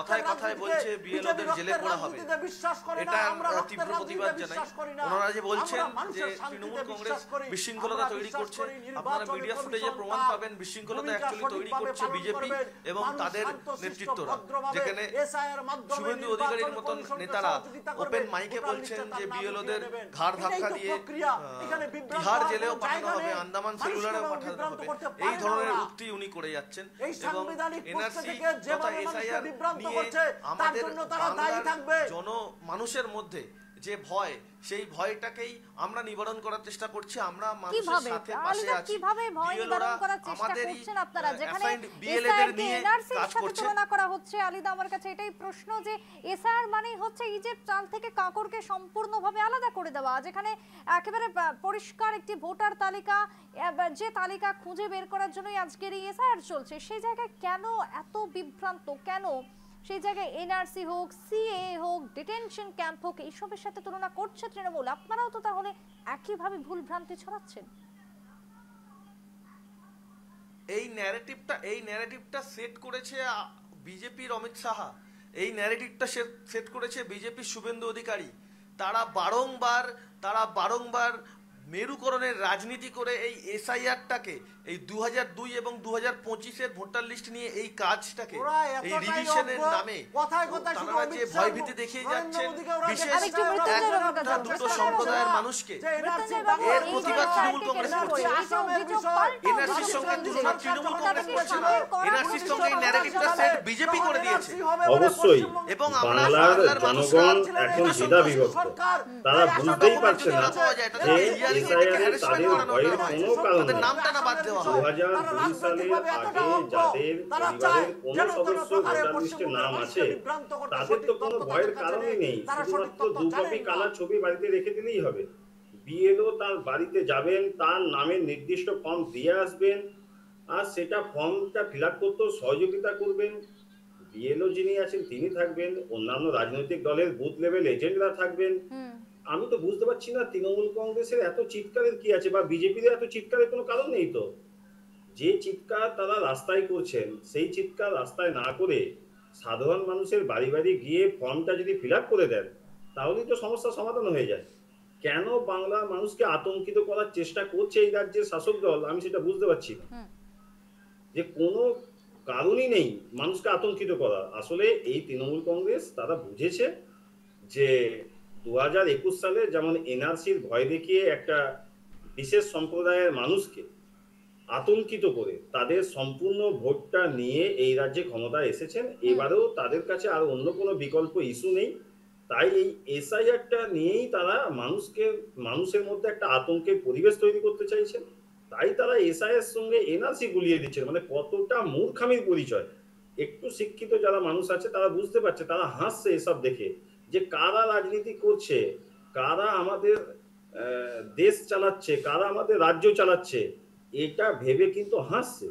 কথায় কথায় বলছে বিএলওদের জেলে পড়া হবে, এটা আমরা তীব্র প্রতিবাদ জানাই। ওনারা যে বলছেন যে তৃণমূল কংগ্রেস বিশৃঙ্খলতা তৈরি করছে, আপনারা মিডিয়া ফুটেজে প্রমাণ পাবেন বিশৃঙ্খলতা অ্যাকচুয়ালি তৈরি করছে বিজেপি এবং তাদের নেতৃত্বরা, যেখানে শুভেন্দু অধিকারীর মতন নেতারা ওপেন মাইকে বলছেন যে বিএলওদের ঘাড় ধাক্কা দিয়ে তিহার জেলেও পাঠানো হবে, আন্দামান সেলুলারেও পাঠানো হবে, এই ধরনের উক্তি উনি করে যাচ্ছেন। এবং এনআরসি তথা এসআইআর নিয়ে আমাদের বাংলার মানুষের মধ্যে যে ভয়, সেই ভয়টাকেই আমরা নিবারণ করার চেষ্টা করছি। আমরা মানুষের সাথে পাশে আছি। কিভাবে ভয় নিবারণ করার চেষ্টা করছেন আপনারা, যেখানে এসআইআর কে এনআরসির সাথে তুলনা করা হচ্ছে? আলিদা, আমার কাছে এটাই প্রশ্ন যে এসআইআর মানেই হচ্ছে ইজিপ্ট চাল থেকে কাঁকড়কে সম্পূর্ণভাবে আলাদা করে দেওয়া, যেখানে একেবারে পরিষ্কার একটি ভোটার তালিকা, যে তালিকা খুঁজে বের করার জন্যই আজকের এই এসআইআর চলছে। সেই জায়গায় কেন এত বিভ্রান্ত, কেন সেই জায়গায় এনআরসি হোক, সিএ হোক, ডিটেনশন ক্যাম্প হোক, এইসবের সাথে তুলনা করছে তৃণমূল? আপনারাও তো তাহলে একইভাবে ভুল ভ্রান্তি ছড়াচ্ছেন। এই ন্যারেটিভটা সেট করেছে বিজেপির অমিত সাহা, এই ন্যারেটিভটা সেট করেছে বিজেপির শুভেন্দু অধিকারী। তারা বারংবার মেরুকরণের রাজনীতি করে এই এসআইআরটাকে এই 2002 এবং 2025-এর ভোটার লিস্ট নিয়ে এই কাজটাকে ওরা এই এতটাই রিভিশনের অজ্ঞ, নামে কথায় কথায় শুধু তারা যে অমিত শাহ, ভয়ভীতি দেখিয়ে নরেন্দ্র যাচ্ছেন মোদীকে ওরা বিশেষ দেখাচ্ছে, আরেকটু মৃত্যুঞ্জয় বাবুর কাছে যাবো। দুটো মৃত্যুঞ্জয় সম্প্রদায়ের বাবু, মানুষকে যে NRC মৃত্যুঞ্জয় বাবু, এর এই প্রতিবাদ যে তৃণমূল কংগ্রেস কেন্দ্র করছে। করে এই যে অভিযোগ পাল্টা NRC-র অভিযোগ সঙ্গে তুলছে, দুর্ভাগ তৃণমূল কংগ্রেস তাদেরকে করেছিল, সাময়িক করা NRC-র পুলিশ সঙ্গে এই সভা ন্যারেটিভটা চলে। সেট বিজেপি করে দিয়েছে। অবশ্যই এবং আমরা বাংলার বাংলার মানুষরা জনগণ এখন দ্বিধা বিভক্ত, তারা বুঝতেই পারছে না যে এসআইআর তাদের ভয়ের কোনো কারণ তাদের নেই। নামটা না বাদ দেওয়া হয়। 2002 সালের আগে যাদের পরিবারের কোনো সদস্য ভোটার লিস্টে নাম আছে তাদের তো কোনো ভয়ের কারণই নেই, শুধুমাত্র 2 কপি কালার ছবি বাড়িতে রেখে দিলেই হবে। বিএলও তার বাড়িতে যাবেন, তার নামের নির্দিষ্ট ফর্ম দিয়ে আসবেন, আর সেটা ফর্মটা ফিল আপ করতেও সহযোগিতা করবেন। বিএলও যিনি আছেন তিনি থাকবেন, অন্যান্য রাজনৈতিক দলের বুথ লেভেল এজেন্টরা থাকবেন। আমি তো বুঝতে পারছি না তৃণমূল কংগ্রেসের এত চিৎকারের কি আছে, বা বিজেপির এত চিৎকারের কোনো কারণ নেই তো। যে চিৎকার তারা রাস্তায় করছেন সেই চিৎকার রাস্তায় না করে সাধারণ মানুষের বাড়ি বাড়ি গিয়ে ফর্মটা যদি ফিল আপ করে দেন তাহলেই তো সমস্যার সমাধান হয়ে যায়। কেন বাংলার মানুষকে আতঙ্কিত করার চেষ্টা করছে এই রাজ্যের শাসক দল, আমি সেটা বুঝতে পারছি না। যে কোনো কারণই নেই মানুষকে আতঙ্কিত করা। আসলে এই তৃণমূল কংগ্রেস তারা বুঝেছে যে 2021 সালে যেমন এনআরসির ভয় দেখিয়ে একটা বিশেষ সম্প্রদায়ের মানুষকে আতঙ্কিত করে তাদের সম্পূর্ণ ভোটটা নিয়ে এই রাজ্যে ক্ষমতায় এসেছেন। এবারেও তাদের কাছে আর অন্য কোনো বিকল্প ইস্যু নেই, তাই এই এসআইআরটা নিয়েই তারা মানুষের মধ্যে একটা আতঙ্কের পরিবেশ তৈরি করতে চাইছেন। তাই তারা এসআইআর সঙ্গে এনআরসি গুলিয়ে দিচ্ছেন। মানে কতটা মূর্খামির পরিচয়। একটু শিক্ষিত যারা মানুষ আছে তারা বুঝতে পারছে, তারা হাসছে এসব দেখে, যে কারা রাজনীতি করছে, কারা আমাদের দেশ চালাচ্ছে, কারা আমাদের রাজ্য চালাচ্ছে, এটা ভেবে কিন্তু হাসছে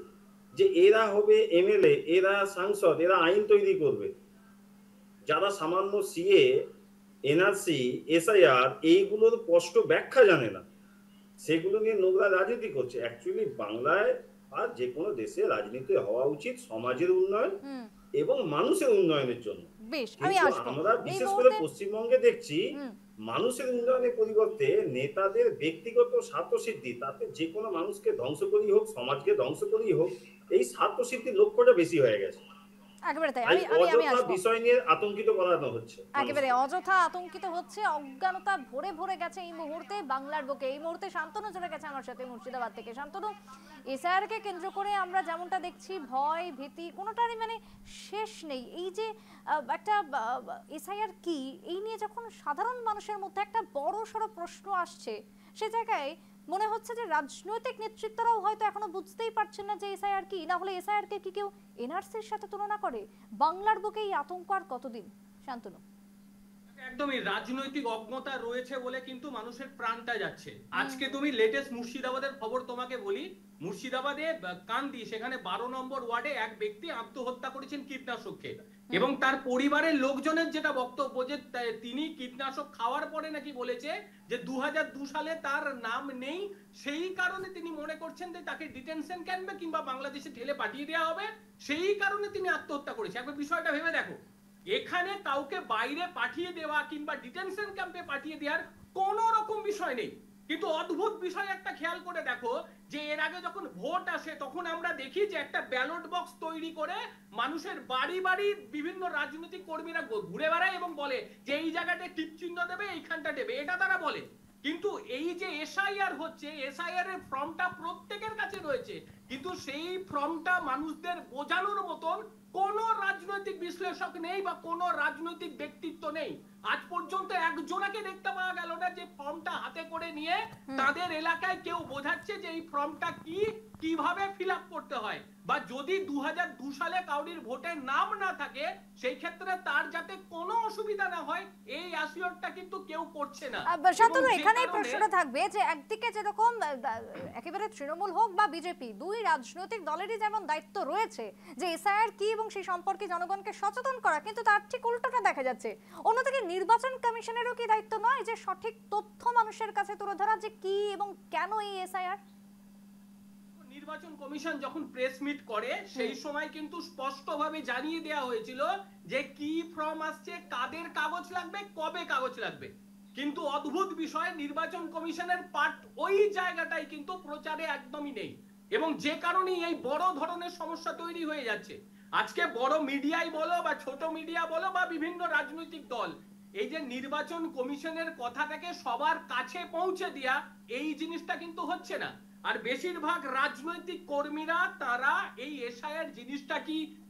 যে এরা হবে এমএলএ, এরা সাংসদ, এরা আইন তৈরি করবে। যারা সামান্য সিএ, এনআরসি, এসআইআর এইগুলোর স্পষ্ট ব্যাখ্যা জানে না, সেগুলো নিয়ে নোংরা রাজনীতি করছে। অ্যাকচুয়ালি বাংলায় আর যে কোনো দেশে রাজনীতি হওয়া উচিত সমাজের উন্নয়ন এবং মানুষের উন্নয়নের জন্য। আমরা বিশেষ করে পশ্চিমবঙ্গে দেখছি মানুষের উন্নয়নের পরিবর্তে নেতাদের ব্যক্তিগত স্বার্থসিদ্ধি, তাতে যে কোনো মানুষকে ধ্বংস করেই হোক, সমাজকে ধ্বংস করেই হোক, এই স্বার্থসিদ্ধির লক্ষ্যটা বেশি হয়ে গেছে। একেবারে তাই। আমি আসবো বিষয় নিয়ে আতঙ্কিত করানো হচ্ছে, একেবারে অযথা আতঙ্কিত হচ্ছে, অজ্ঞানতা ভরে ভরে গেছে এই মুহূর্তে বাংলার বুকে। এই মুহূর্তে শান্তনু চলে গেছে আমার সাথে মুর্শিদাবাদ থেকে। শান্তনু, এসআইআর কে কেন্দ্র করে আমরা যেমনটা দেখছি ভয় ভীতি কোনোটারই মানে শেষ নেই। এই যে একটা এসআইআর কি এই নিয়ে যখন সাধারণ মানুষের মধ্যে একটা বড় সড় প্রশ্ন আসছে, সে জায়গায় মনে হচ্ছে যে রাজনৈতিক নেতৃত্বরাও হয়তো এখনো বুঝতেই পারছেন না যে এসআইআর কি। না হলে এসআইআর কে কি কেউ এনআরসির সাথে তুলনা করে? বাংলার বুকে এই আতঙ্ক আর কতদিন? শান্তনু। একদমই রাজনৈতিক অজ্ঞতা রয়েছে বলে কিন্তু মানুষের প্রাণটা যাচ্ছে। আজকে তুমি লেটেস্ট মুর্শিদাবাদের খবর তোমাকে বলি। মুর্শিদাবাদে কান্দি, সেখানে 12 নম্বর ওয়ার্ডে এক ব্যক্তি আত্মহত্যা করেছেন কীটনাশক খেয়ে, এবং তার পরিবারের লোকজনের যেটা বক্তব্য যে তিনি কীটনাশক খাওয়ার পরে নাকি বলেছে যে 2002 সালে তার নাম নেই, সেই কারণে তিনি মনে করছেন যে তাকে ডিটেনশন ক্যাম্পে কিংবা বাংলাদেশে ঠেলে পাঠিয়ে দেওয়া হবে, সেই কারণে তিনি আত্মহত্যা করেছে। একবার বিষয়টা ভেবে দেখো, এখানে কাউকে বাইরে পাঠিয়ে দেওয়া কিংবা ডিটেনশন ক্যাম্পে পাঠিয়ে দেওয়ার কোন রকম বিষয় নেই, কিন্তু অদ্ভুত বিষয় একটা খেয়াল করে দেখো যে এর আগে যখন ভোট আসে তখন আমরা দেখি যে একটা ব্যালট বক্স তৈরি করে মানুষের বাড়ি বাড়ি বিভিন্ন রাজনৈতিক কর্মীরা ঘুরে বেড়ায় এবং বলে যে এই জায়গাটা টিপ চিহ্ন দেবে, এইখানটা দেবে, এটা তারা বলে। কিন্তু এই যে এসআইআর হচ্ছে, এসআইআর এর ফর্মটা প্রত্যেকের কাছে রয়েছে, কিন্তু সেই ফর্মটা মানুষদের বোঝানোর মতন কোন রাজনৈতিক বিশ্লেষক নেই বা কোন রাজনৈতিক ব্যক্তিত্ব নেই। আজ পর্যন্ত একজনকে দেখতে পাওয়া গেল না যে ফর্মটা হাতে করে নিয়ে তাদের এলাকায় কেউ বোঝাচ্ছে যে এই ফর্মটা কি, কিভাবে ফিল আপ করতে হয়, বা যদি 2002 সালে কাউরির ভোটের নাম না থাকে সেই ক্ষেত্রে তার যাতে কোনো অসুবিধা না হয় এই অ্যাসিওরটা কিন্তু কেউ করছে না। শান্তনু, এখানে প্রশ্নটা থাকবে যে একদিকে যেরকম একেবারে তৃণমূল হোক বা বিজেপি, দুই রাজনৈতিক দলেরই যেমন দায়িত্ব রয়েছে যে এসআইআর কি এবং সেই সম্পর্কে জনগণকে সচেতন করা, কিন্তু তার ঠিক উল্টোটা দেখা যাচ্ছে। অন্যদিকে নির্বাচন কমিশনেরও কি দায়িত্ব নয় যে সঠিক তথ্য মানুষের কাছে তুলে ধরা যে কি এবং কেন এই এসআইআর? নির্বাচন কমিশন যখন প্রেস মিট করে সেই সময় কিন্তু স্পষ্টভাবে জানিয়ে দেওয়া হয়েছিল যে কি ফর্ম আসছে, কাদের কাগজ লাগবে, কবে কাগজ লাগবে। কিন্তু অদ্ভুত বিষয় নির্বাচন কমিশনের পার্ট ওই জায়গাটাই কিন্তু প্রচারে একদমই নেই, এবং যে কারণেই এই বড় ধরনের সমস্যা তৈরি হয়ে যাচ্ছে। আজকে বড় মিডিয়াই বলো বা ছোট মিডিয়া বলো বা বিভিন্ন রাজনৈতিক দল, এই যে নির্বাচন কমিশনের কথাটাকে সবার কাছে পৌঁছে দেয়া, এই জিনিসটা কিন্তু হচ্ছে না। আর বেশিরভাগ রাজনৈতিক কর্মীরা তারা এই এসআইআর জিনিসটা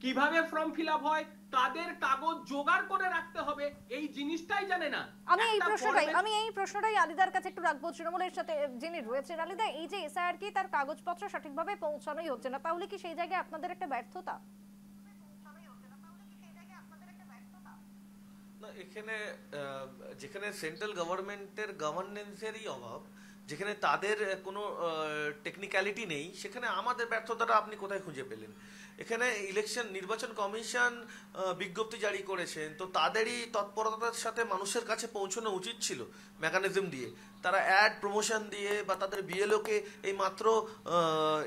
কিভাবে ফর্ম ফিল আপ হয়, তাদের কাগজ জোগাড় করে রাখতে হবে, এই জিনিসটাই জানে না। আমি এই প্রশ্নটাই আলিদার কাছে একটু রাখবো, তৃণমূলের সাথে যিনি রয়েছেন। আলিদা, এই যে এসআইআর কি তার কাগজপত্র সঠিকভাবে পৌঁছানোই হচ্ছে না, তাহলে কি সেই জায়গায় আপনাদের একটা ব্যর্থতা? না, এখানে যেখানে সেন্ট্রাল গভর্নমেন্টের গভর্নেন্সেরই অভাব, যেখানে তাদের কোনো টেকনিক্যালিটি নেই, সেখানে আমাদের ব্যর্থতাটা আপনি কোথায় খুঁজে পেলেন? এখানে নির্বাচন কমিশন বিজ্ঞপ্তি জারি করেছেন, তো তাদেরই তৎপরতার সাথে মানুষের কাছে পৌঁছানো উচিত ছিল মেকানিজম দিয়ে। তারা অ্যাড প্রমোশন দিয়ে বা তাদের বিএলওকে এই মাত্র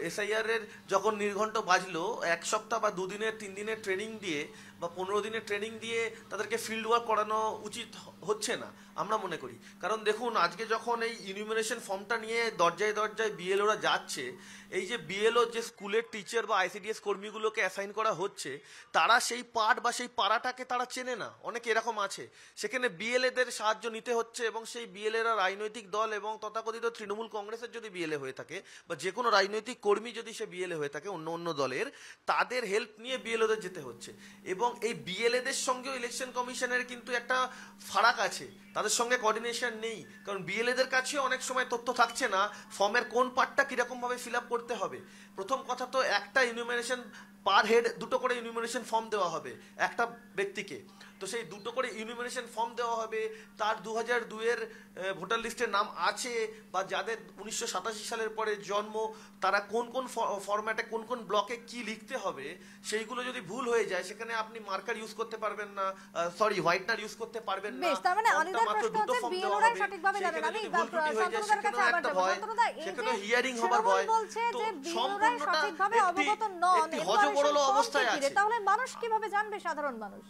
এসআইআর এর যখন নির্ঘণ্ট বাজলো, 1 সপ্তাহ বা 2 দিনের 3 দিনের ট্রেনিং দিয়ে বা 15 দিনের ট্রেনিং দিয়ে তাদেরকে ফিল্ড ওয়ার্ক করানো উচিত হচ্ছে না আমরা মনে করি। কারণ দেখুন, আজকে যখন এই ইনিউমারেশন ফর্মটা নিয়ে দরজায় দরজায় বিএলওরা যাচ্ছে, এই যে বিএলও যে স্কুলের টিচার বা আইসিডিএস কর্মীগুলোকে অ্যাসাইন করা হচ্ছে, তারা সেই পাঠ বা সেই পাড়াটাকে তারা চেনে না, অনেকে এরকম আছে। সেখানে বিএলএদের সাহায্য নিতে হচ্ছে, এবং সেই বিএলএরা রাজনৈতিক দল এবং তথাকথিত তৃণমূল কংগ্রেসের যদি বিএলএ হয়ে থাকে বা যে কোনো রাজনৈতিক কর্মী যদি সে বিএলএ হয়ে থাকে অন্য অন্য দলের, তাদের হেল্প নিয়ে বিএলওদের যেতে হচ্ছে। এবং এই বিএলএদের সঙ্গেও ইলেকশন কমিশনের কিন্তু একটা ফারাক আছে, তাদের সঙ্গে কোঅর্ডিনেশন নেই। কারণ বিএলএদের কাছেও অনেক সময় তথ্য থাকছে না ফর্মের কোন পার্টটা কীরকমভাবে ফিল আপ করতে হবে। প্রথম কথা তো একটা ইনিউমারেশন পার হেড 2টো করে ইনিউমারেশন ফর্ম দেওয়া হবে একটা ব্যক্তিকে, তো সেই 2টো করে ইনিউমারেশন ফর্ম দেওয়া হবে। তার 2002-এর ভোটার লিস্টের নাম আছে বা যাদের 1987 সালের পরে জন্ম, তারা কোন কোন ফরম্যাটে কোন কোন ব্লকে কি লিখতে হবে, সেইগুলো যদি ভুল হয়ে যায় সেখানে আপনি মার্কার ইউজ করতে পারবেন না, হোয়াইটনার ইউজ করতে পারবেন না। বেশ, তার মানে আলিদার প্রশ্ন হচ্ছে বিএলওরা সঠিকভাবে জানেন। আমি শান্তনুদার কাছে আবার যাব। শান্তনুদা, এই যে হিয়ারিং হবার ভয়, বলছে যে বিএলওরা সঠিকভাবে অবগত নন, একটি হযবরল অবস্থায় আছে, তাহলে মানুষ কিভাবে জানবে, সাধারণ মানুষ?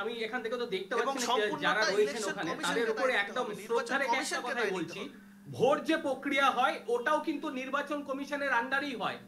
আমি এখান থেকে তো দেখতে পাচ্ছি যারা রয়েছেন ওখানে তাদের উপরে একদম শ্রদ্ধা রেখে একটা কথাই বলছি, ভোট যে প্রক্রিয়া হয় ওটাও কিন্তু নির্বাচন কমিশনের আন্ডারই হয়।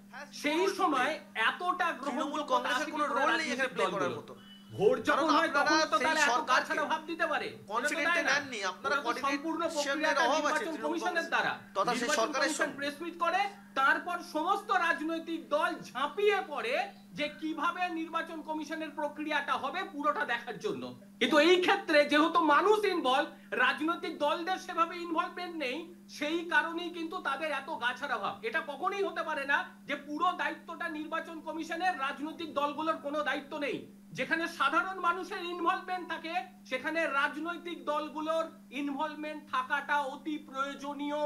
সেই সময় এতটা গ্রহণযোগ্য কংগ্রেসের কোনো রোল নেই এখানে প্লে করার মতো। ভোট যখন হয় তখন তো তাহলে এত কাছাড়া ভাব দিতে পারে, কনফিডেন্ট নেননি আপনারা, সম্পূর্ণ প্রক্রিয়াটা নির্বাচন কমিশনের দ্বারা। নির্বাচন কমিশন প্রেস মিট করে, তারপর সমস্ত রাজনৈতিক দল ঝাঁপিয়ে পড়ে যে কিভাবে নির্বাচন কমিশনের প্রক্রিয়াটা হবে পুরোটা দেখার জন্য। কিন্তু এই ক্ষেত্রে যেহেতু মানুষ ইনভলভ, রাজনৈতিক দলদের সেভাবে ইনভলভমেন্ট নেই, সেই কারণেই কিন্তু তাদের এত গাছাড়া ভাব। এটা কখনোই হতে পারে না যে পুরো দায়িত্বটা নির্বাচন কমিশনের, রাজনৈতিক দলগুলোর কোনো দায়িত্ব নেই। যেখানে সাধারণ মানুষের ইনভলভমেন্ট থাকে সেখানে রাজনৈতিক দলগুলোর ইনভলভমেন্ট থাকাটা অতি প্রয়োজনীয়।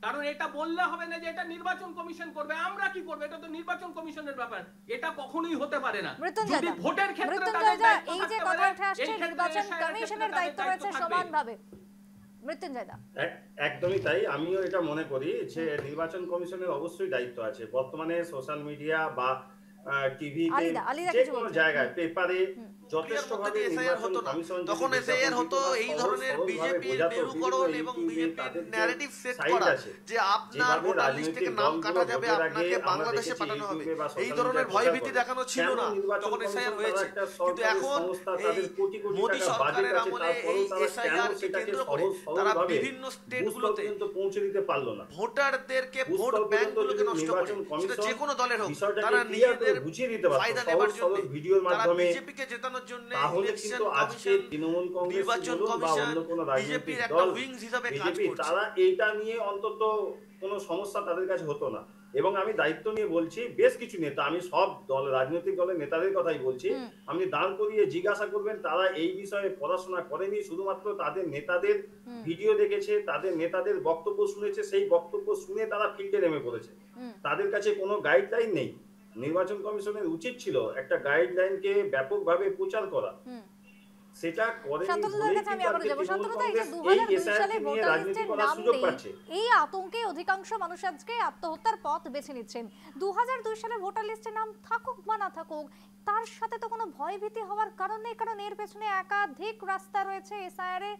কারণ এটা বললে হবে না যে এটা নির্বাচন কমিশন করবে, আমরা কি করব, এটা তো নির্বাচন কমিশনের ব্যাপার। এটা কখনোই হতে পারে না। যদি ভোটের ক্ষেত্রে এই যে কথা উঠে আসছে নির্বাচন কমিশনের দায়িত্ব রয়েছে সমানভাবে, মৃত্যুঞ্জয়দা একদমই তাই। আমিও এটা মনে করি যে নির্বাচন কমিশনের অবশ্যই দায়িত্ব আছে। বর্তমানে সোশ্যাল মিডিয়া বা টিভিতে যে কোনো জায়গায় পেপারে যথেষ্টভাবে নির্বাচন কমিশন তখন এসআইআর হতো এই ধরনের বিজেপির মেরুকরণ এবং বিজেপির ন্যারেটিভ সেট করা যে আপনার ভোটার লিস্ট থেকে নাম কাটা যাবে, আপনাকে বাংলাদেশে পাঠানো হবে, এই ধরনের ভয়ভীতি দেখানো ছিল না তখন এসআইআর হয়েছে। কিন্তু এখন এই মোদী সরকারের আমলে এই এসআইআর কে কেন্দ্র করে তারা বিভিন্ন স্টেটগুলোতে পৌঁছে দিতে পারলো না, ভোটারদেরকে ভোট ব্যাংকগুলোকে নষ্ট করে, সেটা যে কোনো দলের হোক, তারা নিজেদের বুঝিয়ে দিতে পারতো ফায়দা নেবার জন্য ভিডিওর মাধ্যমে বিজেপিকে জেতানোর জন্য তাহলে কিন্তু আজকে তৃণমূল কংগ্রেস বা অন্য কোনো রাজনৈতিক দল বিজেপি তারা এইটা নিয়ে অন্তত কোনো সমস্যা তাদের কাছে হতো না। এবং আমি দায়িত্ব নিয়ে বলছি, বেশ কিছু নেতা, আমি সব দল রাজনৈতিক দলের নেতাদের কথাই বলছি, আপনি দাঁড় করিয়ে জিজ্ঞাসা করবেন তারা এই বিষয়ে পড়াশোনা করেনি, শুধুমাত্র তাদের নেতাদের ভিডিও দেখেছে, তাদের নেতাদের বক্তব্য শুনেছে, সেই বক্তব্য শুনে তারা ফিল্ডে নেমে পড়েছে। তাদের কাছে কোনো গাইডলাইন নেই। নির্বাচন কমিশনের উচিত ছিল একটা গাইডলাইনকে ব্যাপকভাবে প্রচার করা, সেটা করেনি শান্তনুদার বলেই কাছে আমি কিন্তু আবারও আজকে যাবো। তৃণমূল শান্তনুদা, এই যে কংগ্রেস এই 2002 সালে এসআইআরকে নিয়ে ভোটার রাজনীতি লিস্টে করার নাম সুযোগ নেই, পাচ্ছে। এই আতঙ্কে অধিকাংশ মানুষ আজকে আত্মহত্যার পথ বেছে নিচ্ছেন। 2002 সালে ভোটার লিস্টে নাম থাকুক বা না থাকুক, তার সাথে তো কোনো ভয়ভীতি হওয়ার কারণ নেই, কারণ এর পেছনে একাধিক রাস্তা রয়েছে এসআইআর এ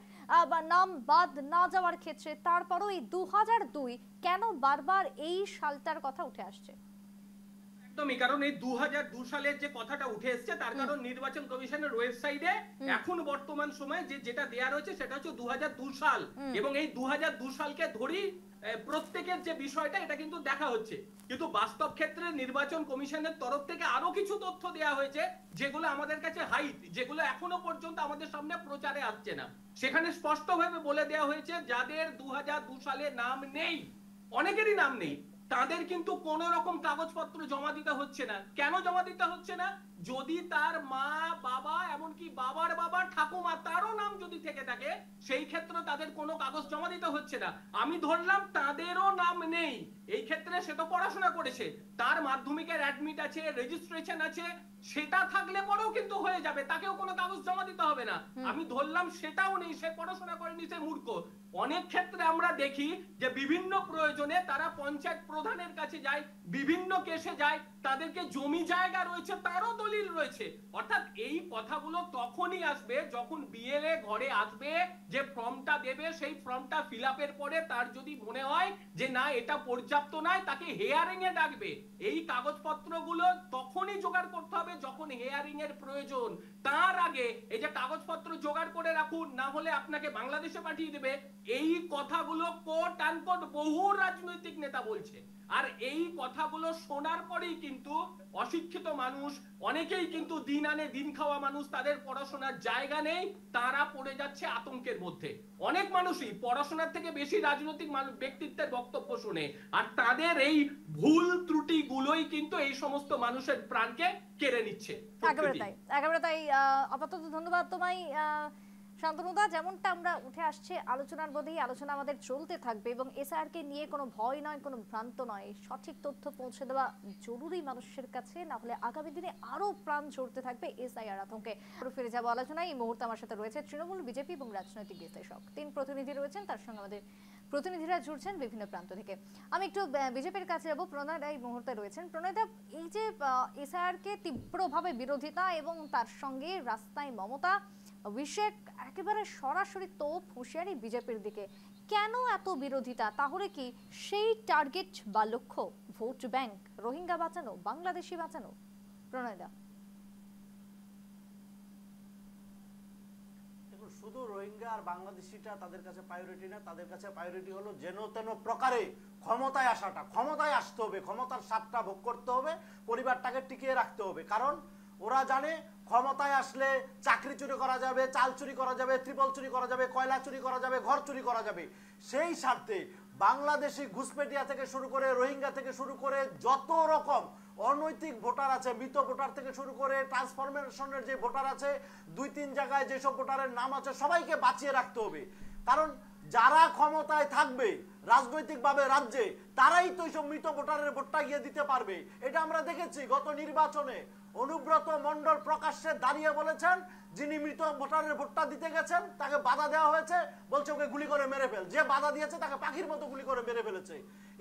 নাম বাদ না যাওয়ার ক্ষেত্রে। তারপরও এই 2002 কেন বারবার এই সালটার কথা উঠে আসছে? একদমই, কারণ এই 2002 সালের যে কথাটা উঠে এসেছে তার কারণ নির্বাচন কমিশনের ওয়েবসাইটে এখন বর্তমান সময়ে যেটা দেয়া রয়েছে সেটা হচ্ছে 2002 সাল, এবং এই 2002 সালকে ধরি প্রত্যেকের যে বিষয়টা এটা কিন্তু দেখা হচ্ছে। কিন্তু বাস্তব ক্ষেত্রে নির্বাচন কমিশনের তরফ থেকে আরো কিছু তথ্য দেয়া হয়েছে যেগুলো আমাদের কাছে হাইট, যেগুলো এখনো পর্যন্ত আমাদের সামনে প্রচারে আসছে না। সেখানে স্পষ্টভাবে বলে দেয়া হয়েছে যাদের 2002 সালে নাম নেই, অনেকেরই নাম নেই, তাদের কিন্তু কোন রকম কাগজপত্র জমা দিতে হচ্ছে না। কেন জমা দিতে হচ্ছে না? যদি তার মা, বাবা, এমনকি বাবার বাবা, ঠাকুমা, তারও নাম যদি থেকে থাকে সেই ক্ষেত্রে তাদের কোনো কাগজ জমা দিতে হচ্ছে না। আমি ধরলাম তাদেরও নাম নেই, এই ক্ষেত্রে সে তো পড়াশোনা করেছে, তার মাধ্যমিকের অ্যাডমিট আছে, রেজিস্ট্রেশন আছে, সেটা থাকলে পরেও কিন্তু হয়ে যাবে, তাকেও কোনো কাগজ জমা দিতে হবে না। আমি ধরলাম সেটাও নেই, সে পড়াশোনা করেনি, সে মূর্খ। অনেক ক্ষেত্রে আমরা দেখি যে বিভিন্ন প্রয়োজনে তারা পঞ্চায়েত প্রধানের কাছে যায়, বিভিন্ন কেসে যায়, তাদেরকে জমি জায়গা রয়েছে, তারও দলিল রয়েছে। অর্থাৎ এই কথাগুলো তখনই আসবে যখন বিএলএ ঘরে আসবে, যে ফর্মটা দেবে সেই ফর্মটা ফিল আপের পরে তার যদি মনে হয় যে না এটা পর্যাপ্ত নয়, তাকে হেয়ারিং এ ডাকবে। এই কাগজপত্রগুলো তখনই জোগাড় করতে হবে যখন হেয়ারিং এর প্রয়োজন। তার আগে এই যে কাগজপত্র জোগাড় করে রাখুন, না হলে আপনাকে বাংলাদেশে পাঠিয়ে দেবে, এই কথাগুলো কোট আনকোট বহু রাজনৈতিক নেতা বলছে। আর এই কথাগুলো শোনার পরেই কিন্তু অশিক্ষিত মানুষ, অনেকেই কিন্তু দিন আনে দিন খাওয়া মানুষ, তাদের পড়াশোনার জায়গা নেই, তারা পড়ে যাচ্ছে আতঙ্কের মধ্যে। অনেক মানুষই পড়াশোনার থেকে বেশি রাজনৈতিক ব্যক্তিত্বের বক্তব্য শুনে, আর তাদের এই ভুল ত্রুটিগুলোই কিন্তু এই সমস্ত মানুষের প্রাণকে কেড়ে নিচ্ছে। একেবারে তাই। আপাতত ধন্যবাদ তোমায় শান্তনুদা। যেমনটা আমরা উঠে আসছে আলোচনার মধ্যেই আলোচনা আমাদের চলতে থাকবে, এবং এসআইআর কে নিয়ে কোনো ভয় নয়, কোনো ভ্রান্ত নয়, সঠিক তথ্য পৌঁছে দেওয়া জরুরি মানুষের কাছে, না হলে আগামী দিনে আরো প্রাণ ঝরতে থাকবে এসআইআর আতঙ্কে। ফিরে যাবো আলোচনায়। এই মুহূর্তে আমার সাথে রয়েছে তৃণমূল, বিজেপি এবং রাজনৈতিক বিশ্লেষক, 3 প্রতিনিধি রয়েছেন, তার সঙ্গে আমাদের প্রতিনিধিরা জুড়ছেন বিভিন্ন প্রান্ত থেকে। আমি একটু বিজেপির কাছে যাবো। প্রণয় দা এই মুহূর্তে রয়েছেন। প্রণয় দা, এই যে এসআইআর কে তীব্রভাবে বিরোধিতা এবং তার সঙ্গে রাস্তায় মমতা, অভিষেক একেবারে সরাসরি তোপ হুঁশিয়ারি বিজেপির দিকে, কেন এত বিরোধিতা? তাহলে কি সেই টার্গেট বা লক্ষ্য ভোট ব্যাংক, রোহিঙ্গা বাঁচানো, বাংলাদেশি বাঁচানো? প্রণয় দা, দেখুন, শুধু রোহিঙ্গা আর বাংলাদেশিটা তাদের কাছে প্রায়োরিটি না, তাদের কাছে প্রায়োরিটি হলো যেন তেন প্রকারে ক্ষমতায় আসাটা। ক্ষমতায় আসতে হবে, ক্ষমতার স্বাদটা ভোগ করতে হবে, পরিবারটাকে টিকিয়ে রাখতে হবে। কারণ ওরা জানে ক্ষমতায় আসলে চাকরি চুরি করা যাবে, চাল চুরি করা যাবে, ত্রিপল চুরি করা যাবে, কয়লা চুরি করা যাবে, ঘর চুরি করা যাবে। সেই স্বার্থে বাংলাদেশি ঘুষপেটিয়া থেকে শুরু করে, রোহিঙ্গা থেকে শুরু করে, যত রকম অনৈতিক ভোটার আছে, মৃত ভোটার থেকে শুরু করে ট্রান্সফরমেশনের যে ভোটার আছে, 2-3 জায়গায় যেসব ভোটারের নাম আছে, সবাইকে বাঁচিয়ে রাখতে হবে। কারণ যারা ক্ষমতায় থাকবে রাজনৈতিকভাবে রাজ্যে, তারাই তো এইসব মৃত ভোটারের ভোটটা গিয়ে দিতে পারবে। এটা আমরা দেখেছি গত নির্বাচনে। অনুব্রত মণ্ডল প্রকাশ্যে দাঁড়িয়ে বলেছেন, যিনি মৃত ভোটারের ভোটটা দিতে গেছেন তাকে বাধা দেওয়া হয়েছে, বলছে ওকে গুলি করে মেরে ফেল। যে বাধা দিয়েছে তাকে পাখির মতো গুলি করে মেরে ফেলেছে।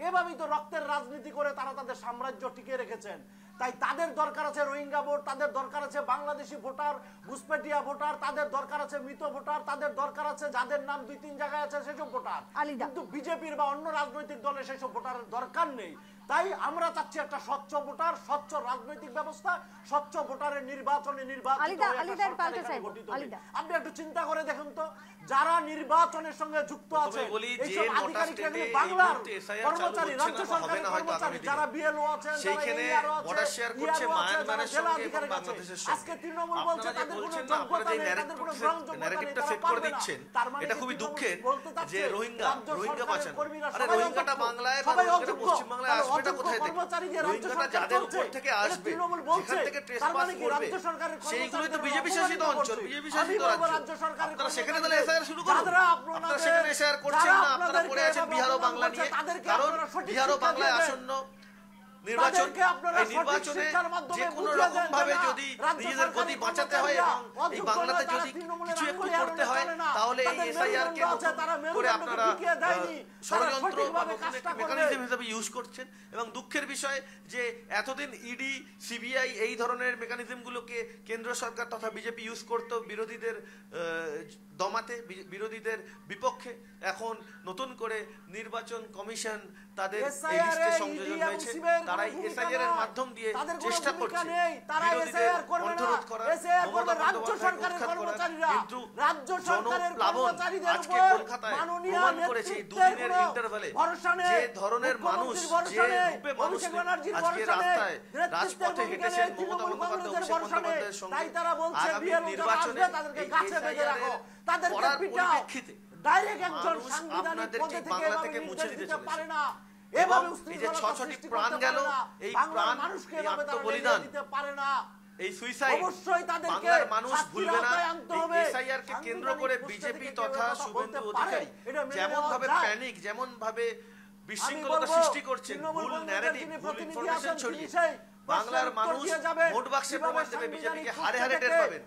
এভাবেই তো রক্তের রাজনীতি করে তারা তাদের সাম্রাজ্য টিকিয়ে রেখেছেন। তাই তাদের দরকার আছে রোহিঙ্গা ভোট, তাদের দরকার আছে বাংলাদেশি ভোটার, ঘুষপেটিয়া ভোটার, তাদের দরকার আছে মৃত ভোটার, তাদের দরকার আছে যাদের নাম 2-3 জায়গায় আছে সেসব ভোটার। কিন্তু বিজেপির বা অন্য রাজনৈতিক দলের সেসব ভোটারের দরকার নেই। তাই আমরা চাচ্ছি একটা স্বচ্ছ ভোটার, স্বচ্ছ রাজনৈতিক ব্যবস্থা, স্বচ্ছ ভোটারের নির্বাচনে নির্বাচিত আপনি একটু চিন্তা করে দেখুন তো, যারা নির্বাচনের সঙ্গে যুক্ত আছে এইসব আধিকারিকরা কিন্তু বাংলার কর্মচারী, রাজ্য সরকারের কর্মচারী, যারা বিএলও আছেন, সেইখানে বর্ডার শেয়ার করছে মায়ানমারের সঙ্গে এবং বাংলাদেশের সঙ্গে। আজকে তৃণমূল বলছে তাদের কোনো যোগ্যতা নেই, তাদের কোনো ন্যারেটিভটা সেট করে দিচ্ছেন। এটা খুবই দুঃখের যে রোহিঙ্গা বাঁচানো, আরে রোহিঙ্গাটা বাংলায় বা রোহিঙ্গাটা পশ্চিম বাংলায় আসবে না কোথায় থেকে? রোহিঙ্গাটা যাদের উপর থেকে আসবে, যেখান থেকে ট্রেস পাস করবে, সেইগুলোই তো বিজেপি শাসিত অঞ্চল, বিজেপি শাসিত রাজ্য। আপনারা সেখানে তাহলে এসআইআর শুরু করুন। আপনারা সেখানে এসআইআর করছেন না, আপনারা পড়ে আছেন বিহার ও বাংলা নিয়ে। কারণ বিহার ও বাংলায় আসন্ন নির্বাচন, তাদেরকে আপনারা এই সঠিক নির্বাচনে শিক্ষার মাধ্যমে যে কোনো বুঝিয়ে দেন রকম ভাবে যে না, যদি রাজ্য নিজেদের গতি সরকারি বাঁচাতে হয় এবং এই অযোগ্য বাংলাতে নয়, তারা যদি তৃণমূলের কিছু একটু আঙুলে করতে আঙুলে হয় চলে না। তাহলে এই তাদের এসআইআর কে মেরুদণ্ড আছে, নতুন তারা করে মেরুদণ্ডকে আপনারা টিকিয়ে দেয়নি, তারা ষড়যন্ত্র বা সঠিকভাবে নতুন কাজটা একটি করবে। মেকানিজম হিসেবে ইউজ করছেন। এবং দুঃখের বিষয় যে এতদিন ইডি, সিবিআই এই ধরনের মেকানিজমগুলোকে কেন্দ্র সরকার তথা বিজেপি ইউজ করতো বিরোধীদের দমাতে, বিরোধীদের বিপক্ষে। এখন নতুন করে নির্বাচন কমিশন তাদের এই লিস্টে সংযোজন হয়েছে, তারাই এসআইআর এর মাধ্যম দিয়ে চেষ্টা করছে বিরোধীদের বন্ধরোধ করার, মমতা বন্দ্যোপাধ্যায়কে উৎখাত করার। কিন্তু জনপ্লাবন আজকে কলকাতায় প্রমাণ করেছে এই দুদিনের ইন্টারভ্যালে যে ধরনের মানুষ, যে রূপে মানুষ আজকে রাস্তায় রাজপথে হেঁটেছেন মমতা বন্দ্যোপাধ্যায়, অভিষেক বন্দ্যোপাধ্যায়ের সঙ্গে আগামী নির্বাচনে এই এসআইআর এর করার পরিপ্রেক্ষিতে মানুষ আপনাদেরকে বাংলা থেকে মুছে দিতে চলেছে। এবং এই যে ৬টি প্রাণ গেল, এই প্রাণ, এই আত্মবলিদান, এই সুইসাইড বাংলার মানুষ ভুলবে না। এই এসআইআর কে কেন্দ্র করে বিজেপি তথা শুভেন্দু অধিকারী যেমন ভাবে প্যানিক, যেমন ভাবে বিশৃঙ্খলতা সৃষ্টি করছে, ভুল ন্যারেটিভ, ভুল ইনফরমেশন ছড়িয়ে বাংলার মানুষ ভোট বাক্সে প্রমাণ দেবে বিজেপিকে হারে হারে টের পাবেন।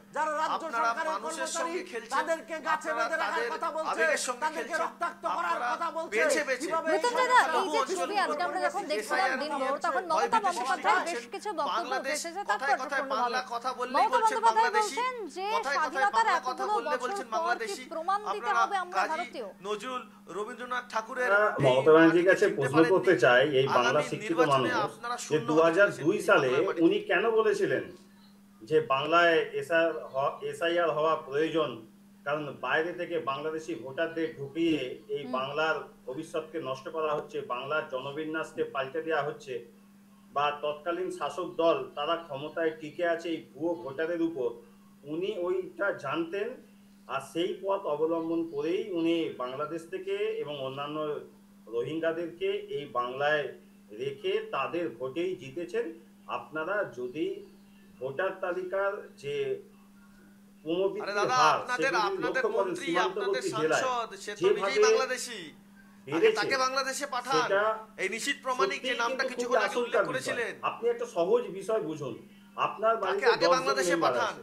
আপনারা মানুষের সঙ্গে খেলছেন, আপনারা তাদের আবেগের সঙ্গে খেলছেন, আপনারা বেছে বেছে মৃত্যুঞ্জয়দা, এই যে ছবি আজকে আমরা যখন দেখছিলাম দিনভর, তখন মমতা বন্দ্যোপাধ্যায় বেশ কিছু বক্তব্য এসেছে। তার কথা বললেই বলছেন বাংলাদেশী, যে কথায় কথায় স্বাধীনতার বাংলা এতগুলো কথা বললে বছর বলছেন পর কি বাংলাদেশী। প্রমাণ দিতে হবে আমরা ভারতীয়? নজরুল, রবীন্দ্রনাথ ঠাকুরের মমতা ব্যানার্জির কাছে প্রশ্ন করতে চাই, এই বাংলা শিক্ষিত মানুষ যে 2002 সালে উনি কেন বলেছিলেন যে বাংলায় এসআইআর হওয়া প্রয়োজন, কারণ বাইরে থেকে বাংলাদেশি ভোটারদের ঢুকিয়ে এই বাংলার ভবিষ্যৎকে নষ্ট করা হচ্ছে, বাংলার জনবিন্যাসকে পাল্টে দেওয়া হচ্ছে, বা তৎকালীন শাসক দল তারা ক্ষমতায় টিকে আছে এই ভুয়ো ভোটারের উপর। উনি ওইটা জানতেন, আর সেই পথ অবলম্বন করেই উনি বাংলাদেশ থেকে এবং অন্যান্য রোহিঙ্গাদেরকে এই বাংলায় রেখে তাদের ভোটেই জিতেছেন। আপনারা যদি ভোটার তালিকার যে আপনাদের মন্ত্রী, আপনাদের সাংসদ, সে তো নিজেই বাংলাদেশী, তাকে বাংলাদেশে পাঠান। এই নিশ্চিত প্রমাণিক যে নামটা কিছুক্ষণ আগে উল্লেখ করেছিলেন, আপনি একটা সহজ বিষয় বুঝুন, আপনার বাড়িতে আগে বাংলাদেশে পাঠান।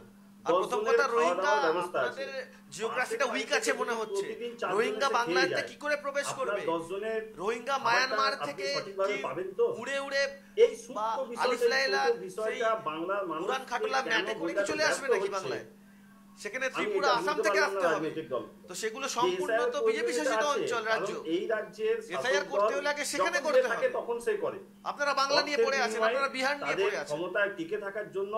আর প্রথম কথা, রোহিঙ্গা, আপনাদের জিওগ্রাফিটা উইক আছে মনে হচ্ছে। রোহিঙ্গা বাংলাতে কি করে প্রবেশ করবে? রোহিঙ্গা মায়ানমার থেকে উড়ে উড়ে এই সূক্ষ্ম বিষয়টা উড়ান খাটলা ম্যাটে করে কি চলে আসবে নাকি বাংলায়? সেখানে ত্রিপুরা, আসাম থেকে আসতে হবে। তো সেগুলো সম্পূর্ণ তো বিজেপি শাসিত অঞ্চল, রাজ্য। এই রাজ্যের এসআইআর করতে হলে আগে সেখানে করতে হবে। তখন সে করে। আপনারা বাংলা নিয়ে পড়ে আছেন, আপনারা বিহার নিয়ে পড়ে আছেন। ক্ষমতায় টিকে থাকার জন্য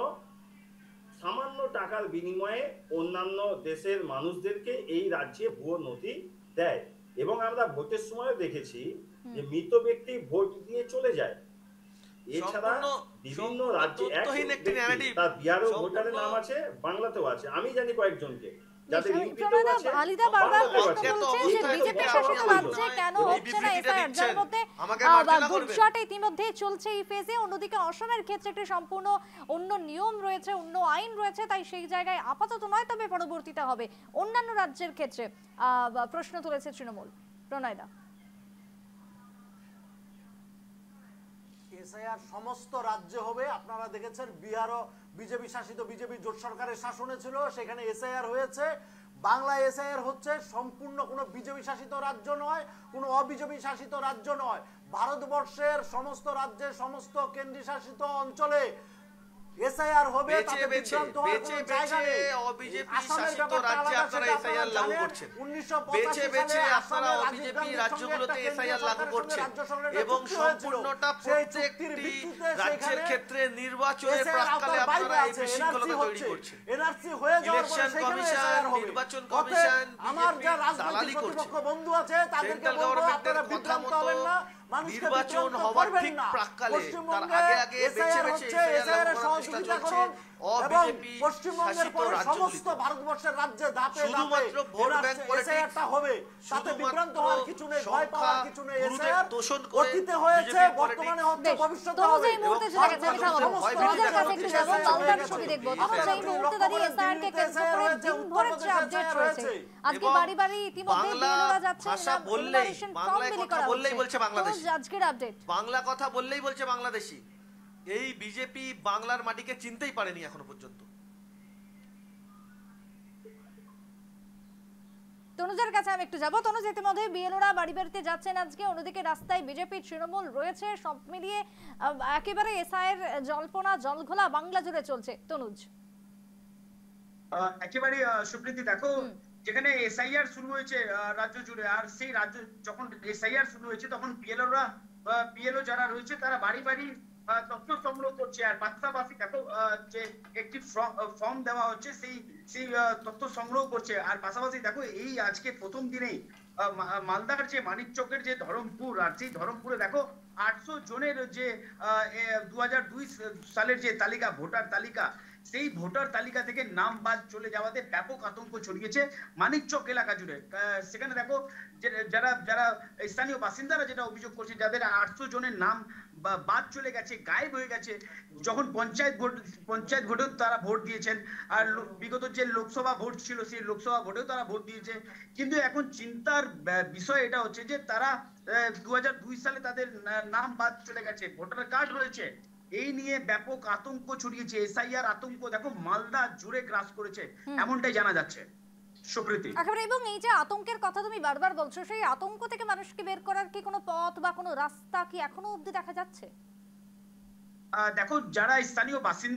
সামান্য টাকার বিনিময়ে অন্যান্য দেশের মানুষদেরকে এই রাজ্যে ভুয়ো নথি দেয়। এবং আমরা ভোটের সময় দেখেছি যে মৃত ব্যক্তি ভোট দিয়ে চলে যায়। এছাড়া বিভিন্ন রাজ্যে তার বিহারেও ভোটারের নাম আছে, বাংলাতেও আছে। আমি জানি কয়েকজনকে যাদের আলিদা বারবার প্রশ্ন তুলছেন যে বিজেপি শাসিত রাজ্যে কেন হচ্ছে না এসআইআর, যার মধ্যে গুজরাটে ইতিমধ্যে চলছে এই ফেজে। অন্যদিকে অসমের ক্ষেত্রে একটি সম্পূর্ণ অন্য নিয়ম রয়েছে, অন্য আইন রয়েছে, তাই সেই জায়গায় আপাতত নয়, তবে পরবর্তীতে হবে। অন্যান্য রাজ্যের ক্ষেত্রে প্রশ্ন তুলেছে তৃণমূল। প্রণয়দা, এসআইআর সমস্ত রাজ্যে হবে। আপনারা দেখেছেন বিহারও বিজেপি শাসিত, বিজেপি জোট সরকারের শাসনে ছিল, সেখানে এসআইআর হয়েছে। বাংলায় এসআইআর হচ্ছে, সম্পূর্ণ কোনো বিজেপি শাসিত রাজ্য নয়, কোনো অবিজেপি শাসিত রাজ্য নয়। ভারতবর্ষের সমস্ত রাজ্যে, সমস্ত কেন্দ্রীয় শাসিত অঞ্চলে এসআইআর হবে। তাতে বিভ্রান্ত হওয়ার কোনো জায়গা নেই। অবিজেপি শাসিত রাজ্যে আপনারা এসআইআর লাগু করছেন, বেছে বেছে আপনারা অবিজেপি রাজ্যগুলোতে এসআইআর লাগু করছেন, এবং সম্পূর্ণটা প্রত্যেকটি রাজ্যের ক্ষেত্রে নির্বাচনের প্রাক্কালে আপনারা এই বিশৃঙ্খলতা তৈরি করছেন। এনআরসি হয়ে যাওয়ার পরে ইলেকশন কমিশন, নির্বাচন কমিশন, আমার যা রাজনৈতিক প্রতিপক্ষ বন্ধু আছে তাদেরকে বলবো আপনারা বিভ্রান্ত হবেন না। নির্বাচন হওয়ার ঠিক প্রাক্কালে তার আগে আগে বেছে বেছে এসআইআর লাগুর চেষ্টা চলছে। এবং অবিজেপি পশ্চিমবঙ্গের শাসিত পরে সমস্ত রাজ্যগুলিতে ভারতবর্ষের রাজ্যে ধাপে শুধুমাত্র ভোট ব্যাংক পলিটিক্স, এসআইআরটা হবে, তাতে বিভ্রান্ত হওয়ার কিছু নেই, ভয় পাওয়ার কিছু নেই। এসআইআর তোষণ করে অতীতে হয়েছে, বিজেপি বর্তমানে হচ্ছে, বেশ, ভবিষ্যতে তনুজ হবে। এই মুহূর্তে চলে গেছে, আমি থামাবো। ভয় তনুজের ভীতিতে কাছে একটু যাবো, হয়ে মালদার গেছে। ছবি দেখবো। আপনি তনুজ এই মুহূর্তে দাঁড়িয়ে এসআইআরকে কেন্দ্র করে দিনভরের যে আপডেট রয়েছে, আজকে এবং বাড়ি বাড়ি ইতিমধ্যে বাংলা বিএলওরা যাচ্ছে, ভাষা বললেই, বাংলায় কথা বললেই বলছে বাংলাদেশ। তনুজ, আজকের আপডেট। বাংলা কথা বললেই বলছে বাংলাদেশি। এই বিজেপি বাংলার মাটিকে চিনতেই পারেনি এখনো পর্যন্ত। তনুজের কাছে আমি একটু যাবো। তনুজ, ইতিমধ্যে বিএলওরা বাড়ি বাড়িতে যাচ্ছেন আজকে, অন্যদিকে রাস্তায় বিজেপি তৃণমূল রয়েছে, সব মিলিয়ে একেবারে এসআইয়ের জল্পনা জলঘোলা বাংলা জুড়ে চলছে। তনুজ, একেবারে সুপ্রীতি, দেখো যেখানে এসআইআর শুরু হয়েছে রাজ্য জুড়ে, আর সেই রাজ্য যখন এসআইআর শুরু হয়েছে তখন বিএলও যারা রয়েছে তারা বাড়ি বাড়ি তথ্য সংগ্রহ করছে, আর পাশাপাশি দেখো যে একটি ফর্ম দেওয়া হচ্ছে, সেই তথ্য সংগ্রহ করছে। আর পাশাপাশি দেখো এই আজকে প্রথম দিনেই মালদার যে মানিকচকের যে ধরমপুর, আর সেই ধরমপুরে দেখো 800 জনের যে 2002 সালের যে তালিকা, ভোটার তালিকা, সেই ভোটার তালিকা থেকে নাম বাদ চলে যাওয়াতে ব্যাপক আতঙ্ক ছড়িয়েছে মানিকচক এলাকা জুড়ে। সেখানে দেখো যারা যারা স্থানীয় বাসিন্দারা যেটা অভিযোগ করছে, যাদের 800 জনের নাম বাদ চলে গেছে, গায়েব হয়ে গেছে, যখন পঞ্চায়েত ভোটেও তারা ভোট দিয়েছেন, আর বিগত যে লোকসভা ভোট ছিল সেই লোকসভা ভোটেও তারা ভোট দিয়েছে। কিন্তু এখন চিন্তার বিষয় এটা হচ্ছে যে তারা 2002 সালে তাদের নাম বাদ চলে গেছে, ভোটার কার্ড রয়েছে, এই নিয়ে ব্যাপক আতঙ্ক ছড়িয়েছে। এসআইআর আতঙ্ক দেখো মালদা জুড়ে গ্রাস করেছে, এমনটাই জানা যাচ্ছে সুপ্রীতি। একেবারে, এবং এই যে আতঙ্কের কথা তুমি বারবার বলছো, সেই আতঙ্ক থেকে মানুষকে বের করার কি কোনো পথ বা কোনো রাস্তা কি এখনো অবধি দেখা যাচ্ছে? দেখো যারা স্থানীয় বাসিন্দা